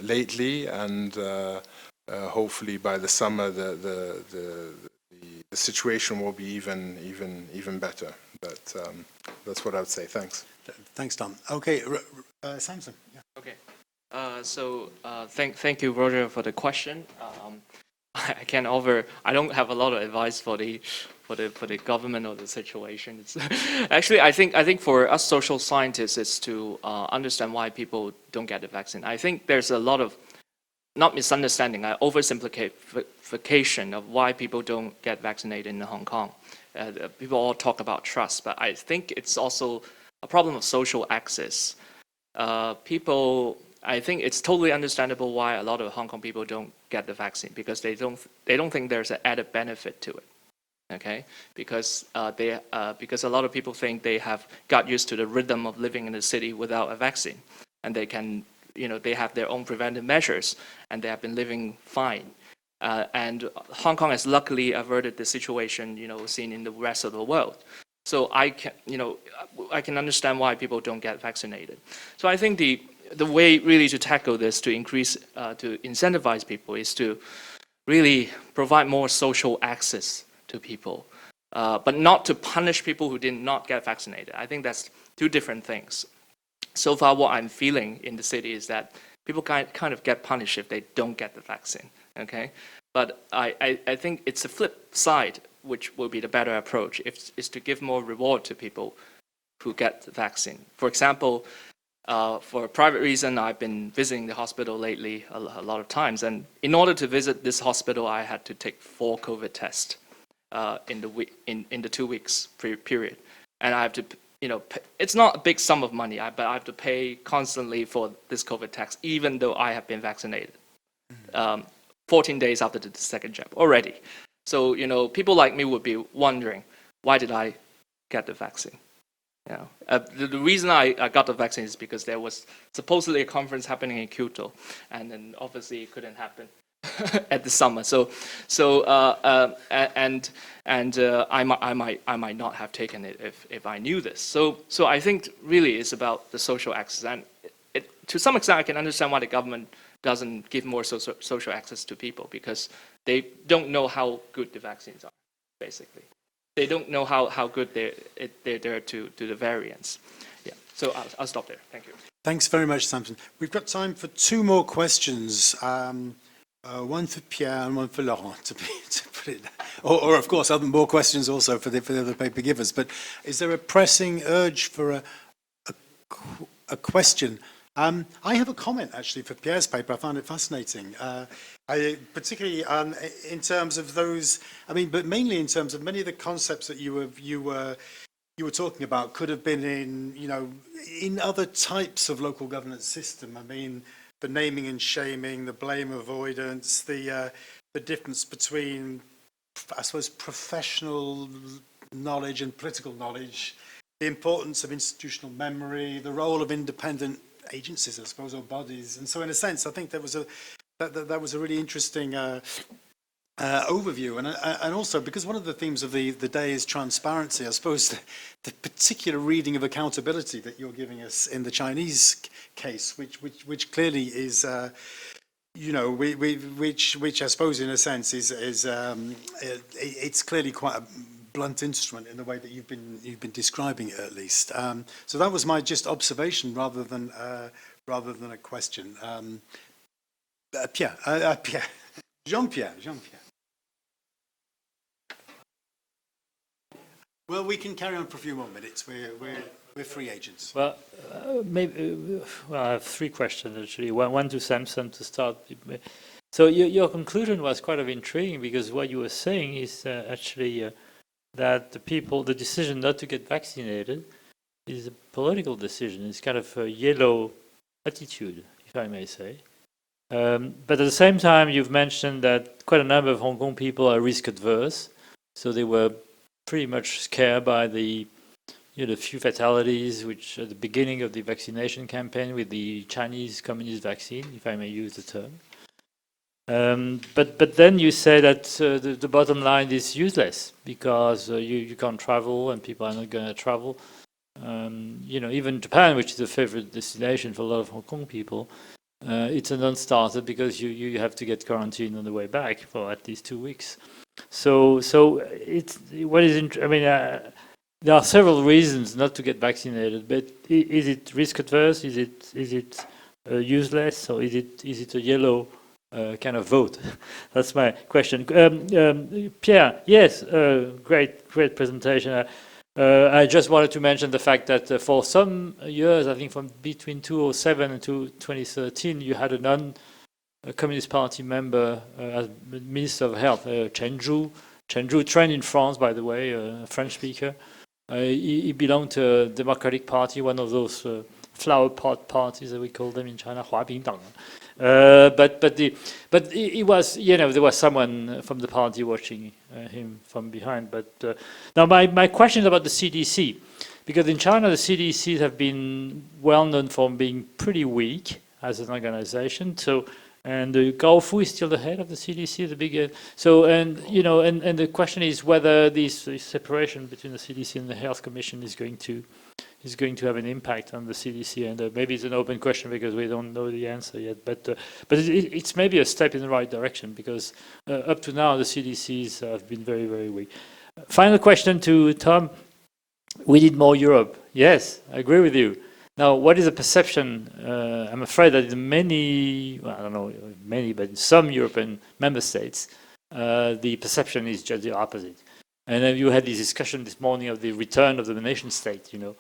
lately, and hopefully by the summer the situation will be even better. But that's what I would say. Thanks. Thanks, Tom. Okay, Samson. Yeah. Okay. Thank you, Roger, for the question. I don't have a lot of advice for the government or the situation. It's actually, I think for us social scientists, it's to understand why people don't get the vaccine. I think there's a lot of, not misunderstanding, oversimplification of why people don't get vaccinated in Hong Kong. People all talk about trust, but I think it's also a problem of social access. People I think it's totally understandable why a lot of Hong Kong people don't get the vaccine, because they don't think there's an added benefit to it. Okay, because because a lot of people think they have got used to the rhythm of living in the city without a vaccine, and they can, they have their own preventive measures, and they have been living fine. And Hong Kong has luckily averted the situation, seen in the rest of the world. So I can understand why people don't get vaccinated. So I think the way really to tackle this, to incentivize people, is to really provide more social access to people, but not to punish people who did not get vaccinated. I think that's two different things. So far, what I'm feeling in the city is that people kind of get punished if they don't get the vaccine. Okay, but I think it's a flip side, which will be the better approach, is to give more reward to people who get the vaccine. For example, for a private reason, I've been visiting the hospital lately a lot of times, and in order to visit this hospital, I had to take 4 COVID tests in the 2 weeks period, and I have to, it's not a big sum of money, but I have to pay constantly for this COVID test, even though I have been vaccinated 14 days after the second jab already. So people like me would be wondering, why did I get the vaccine? The reason I got the vaccine is because there was supposedly a conference happening in Kyoto, and then obviously it couldn't happen at the summer. I might not have taken it if I knew this. So I think really it's about the social access, and to some extent I can understand why the government doesn't give more social access to people, because they don't know how good the vaccines are, basically. They don't know how good they're to the variants. Yeah. So I'll stop there. Thank you. Thanks very much, Samson. We've got time for 2 more questions. One for Pierre and one for Laurent, to put it. Or of course, more questions also for the other paper givers. But is there a pressing urge for a question? I have a comment actually for Pierre's paper. I found it fascinating. Particularly in terms of those, but mainly in terms of many of the concepts that you were talking about could have been in other types of local governance system. The naming and shaming, the blame avoidance, the difference between, I suppose, professional knowledge and political knowledge, the importance of institutional memory, the role of independent agencies, I suppose, or bodies. And so in a sense, I think that was a really interesting overview. And also, because one of the themes of the day is transparency, I suppose the particular reading of accountability that you're giving us in the Chinese case, which clearly is, which I suppose in a sense is it's clearly quite a blunt instrument in the way that you've been describing it, at least. So that was my just observation rather than a question. Pierre, Jean-Pierre. Well, we can carry on for a few more minutes. We're free agents. Well, I have 3 questions actually. One to Samson to start. So your conclusion was quite intriguing, because what you were saying is actually that the decision not to get vaccinated is a political decision. It's kind of a yellow attitude, if I may say. But at the same time, you've mentioned that quite a number of Hong Kong people are risk adverse, so they were pretty much scared by the few fatalities which at the beginning of the vaccination campaign with the Chinese communist vaccine, if I may use the term. But then you say that the bottom line is useless, because you can't travel and people are not going to travel. Even Japan, which is a favorite destination for a lot of Hong Kong people, it's a non-starter, because you have to get quarantined on the way back for at least 2 weeks. So it's what is there are several reasons not to get vaccinated, but is it risk adverse? Is it useless, or is it a yellow kind of vote? That's my question. Pierre, yes, great presentation. I just wanted to mention the fact that for some years, I think from between 2007 and 2013, you had a non-Communist Party member as Minister of Health, Chen Zhu, trained in France, by the way, a French speaker. He belonged to the Democratic Party, one of those flower pot parties, as we call them in China, 花饼党. But it was, you know, there was someone from the party watching him from behind. But now my question is about the CDC, because in China the CDCs have been well known for being pretty weak as an organization. So, and Gao Fu is still the head of the CDC, the big. So, and you know, and the question is whether this separation between the CDC and the Health Commission is going to have an impact on the CDC, and maybe it's an open question because we don't know the answer yet. But it's maybe a step in the right direction, because up to now the CDCs have been very, very weak. Final question to Tom. We need more Europe. Yes, I agree with you. Now, what is the perception? I'm afraid that in many, well, I don't know many, but in some European member states, the perception is just the opposite. And then you had this discussion this morning of the return of the nation state. You know,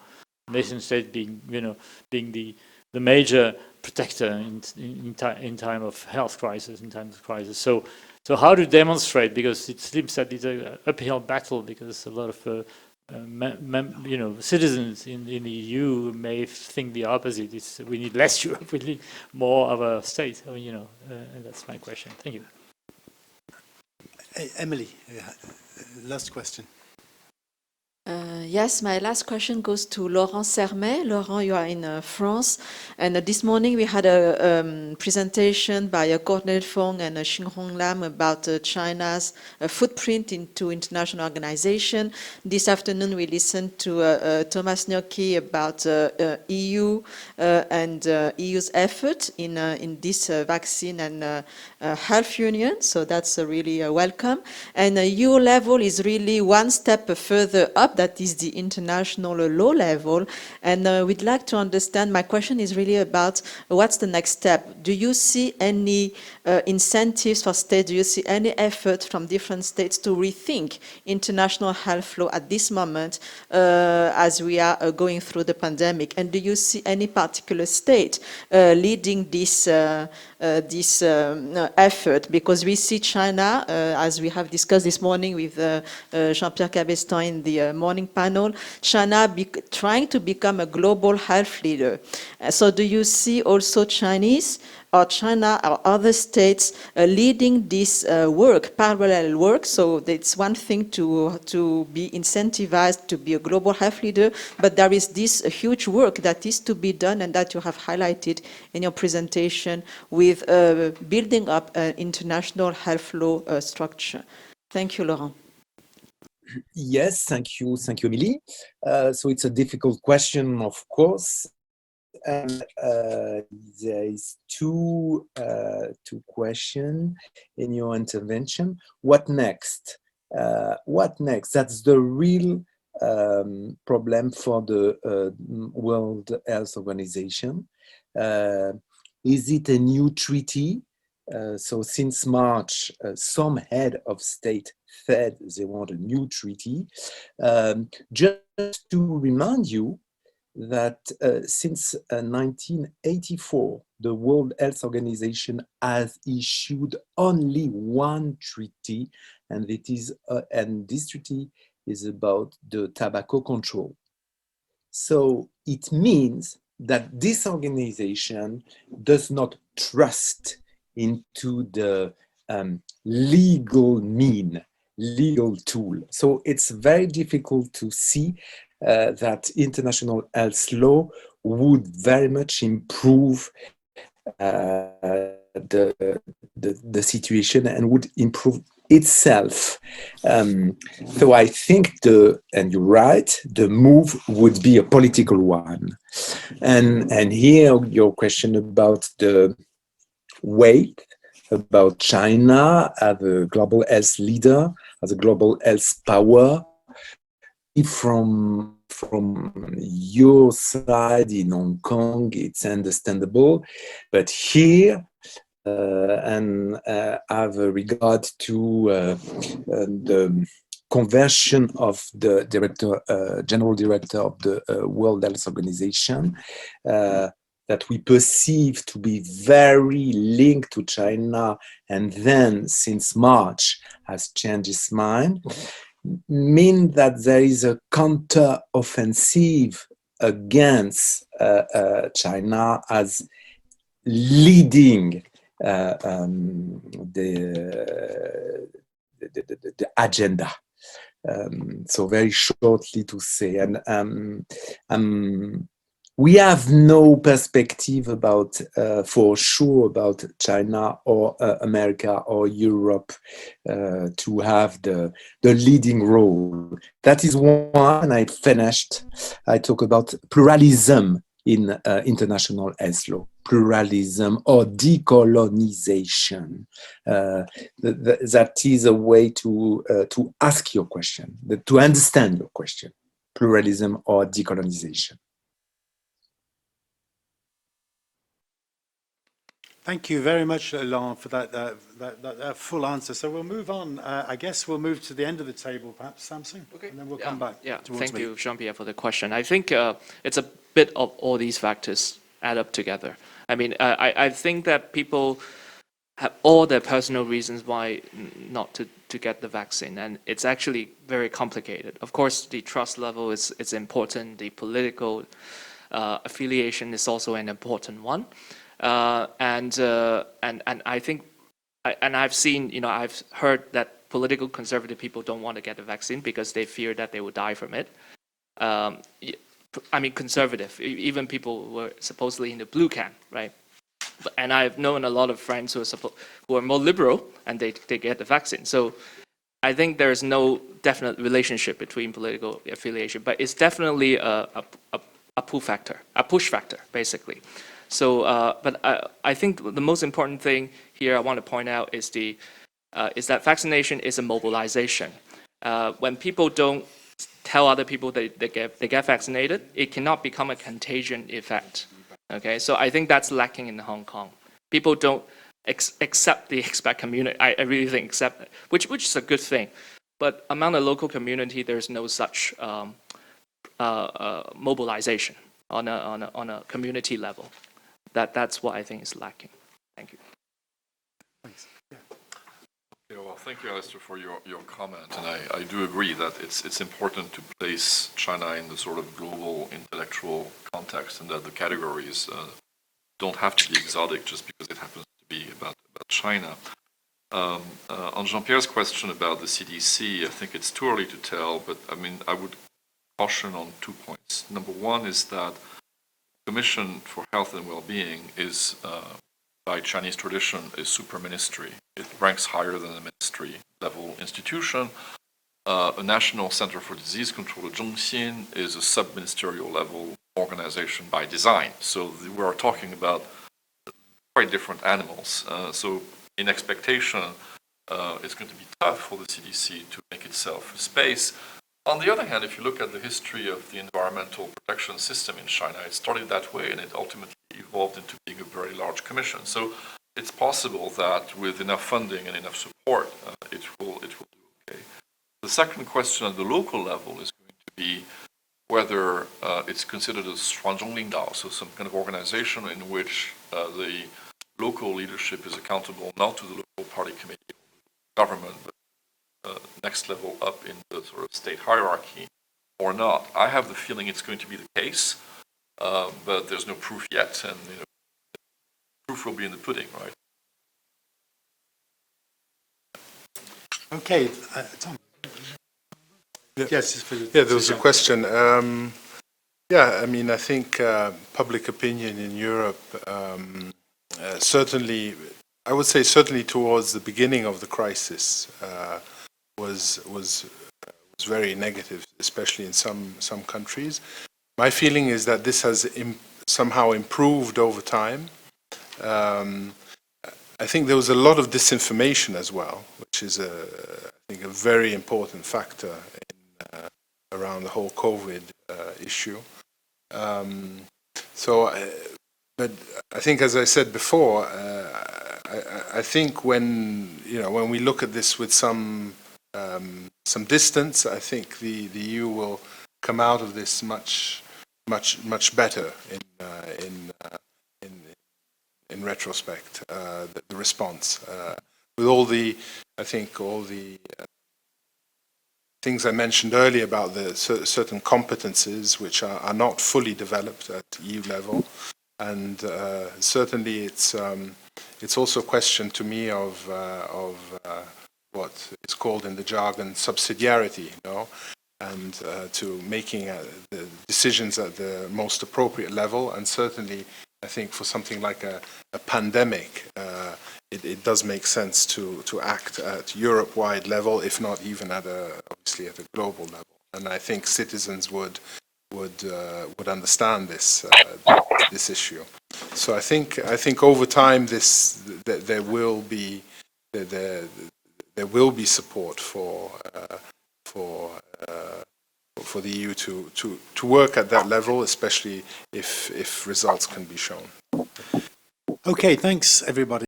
nation state being, you know, being the major protector in time of health crisis, in times of crisis. So how to demonstrate? Because it seems that it's an uphill battle, because a lot of you know, citizens in the EU may think the opposite. It's, we need less Europe, we need more of a state. I mean, you know, and that's my question. Thank you. Emily, last question. Yes, my last question goes to Laurent Sermet. Laurent, you are in France, and this morning we had a presentation by Cornel Fong and Xinhong Lam about China's footprint into international organization. This afternoon we listened to Thomas Gnocchi about EU and EU's effort in this vaccine and health union, so that's really welcome. And EU level is really one step further up, that is the international law level, and we'd like to understand, my question is really about what's the next step. Do you see any incentives for states? Do you see any effort from different states to rethink international health law at this moment as we are going through the pandemic? And do you see any particular state leading this effort? Because we see China, as we have discussed this morning with Jean-Pierre Cabestan in the morning panel, China trying to become a global health leader. So do you see also Chinese or China or other states leading this work, parallel work? So it's one thing to be incentivized to be a global health leader, but there is this huge work that is to be done and that you have highlighted in your presentation with building up an international health law structure. Thank you, Laurent. Yes, thank you, Emily. So it's a difficult question, of course, and there is two questions in your intervention. What next? What next? That's the real problem for the World Health Organization. Is it a new treaty? So since March, some head of state said they want a new treaty. Just to remind you that since 1984, the World Health Organization has issued only one treaty, and it is and this treaty is about the tobacco control. So it means that this organization does not trust into the legal tool. So it's very difficult to see that international health law would very much improve the situation and would improve itself. So I think and you're right, the move would be a political one. And here your question about the weight, about China as a global health leader, as a global health power. From your side in Hong Kong, it's understandable, but here, and have regard to the conversion of the general director of the World Health Organization, that we perceive to be very linked to China, and then since March has changed his mind, mean that there is a counter-offensive against China as leading the agenda. So very shortly to say, and we have no perspective about, for sure, about China or America or Europe to have the leading role. That is why, and I finished, I talk about pluralism in international health law, pluralism or decolonization. That is a way to ask your question, to understand your question, pluralism or decolonization. Thank you very much, Laurent, for that full answer. So we'll move on. I guess we'll move to the end of the table, perhaps, Samsung, Okay. and then we'll come back. Yeah, towards thank me. you, Jean-Pierre, for the question. I think it's a bit of all these factors add up together. I mean, I think that people have all their personal reasons why not to get the vaccine, and it's actually very complicated. Of course, the trust level is important. The political affiliation is also an important one. And I think, and I've seen, I've heard that political conservative people don't want to get the vaccine because they fear that they will die from it. I mean, conservative, even people who are supposedly in the blue camp, right? And I've known a lot of friends who are more liberal and they get the vaccine. So I think there's no definite relationship between political affiliation, but it's definitely a push factor, basically. So, but I think the most important thing here I want to point out is that vaccination is a mobilization. When people don't tell other people they get vaccinated, it cannot become a contagion effect. Okay, so I think that's lacking in Hong Kong. People don't accept the expat community. I really think accept, which is a good thing. But among the local community, there's no such mobilization on a community level. That's what I think is lacking. Thank you. Thanks. Yeah. Yeah, well, thank you, Alistair, for your comment. And I do agree that it's important to place China in the sort of global intellectual context, and that the categories don't have to be exotic just because it happens to be about China. On Jean-Pierre's question about the CDC, I think it's too early to tell, but I mean, I would caution on 2 points. Number one is that Commission for Health and Well-being is, by Chinese tradition, a super ministry. It ranks higher than a ministry level institution. A National Center for Disease Control, Zhongxin, is a sub-ministerial level organization by design. So we are talking about quite different animals. So in expectation, it's going to be tough for the CDC to make itself a space. On the other hand, if you look at the history of the environmental protection system in China, it started that way and it ultimately evolved into being a very large commission. So it's possible that with enough funding and enough support, it will do okay. The second question at the local level is going to be whether it's considered a Shuangzhonglingdao, so some kind of organization in which the local leadership is accountable not to the local party committee or government, but next level up in the sort of state hierarchy or not. I have the feeling it's going to be the case, but there's no proof yet, and proof will be in the pudding, right? Okay, Tom. Yeah. Yes, there was a question. Yeah, I mean, I think public opinion in Europe certainly, I would say certainly towards the beginning of the crisis, was very negative, especially in some countries. My feeling is that this has somehow improved over time. I think there was a lot of disinformation as well, which is I think a very important factor around the whole COVID issue. But I think, as I said before, I think when we look at this with some distance, I think the EU will come out of this much better in retrospect. The response with all the things I mentioned earlier about the certain competences which are not fully developed at EU level, and certainly it's also a question to me of what is called in the jargon subsidiarity, and to making the decisions at the most appropriate level. And certainly, I think for something like a pandemic, it does make sense to act at Europe-wide level, if not even obviously at a global level. And I think citizens would understand this issue. So I think over time there will be support for the EU to work at that level, especially if results can be shown. Okay, thanks everybody.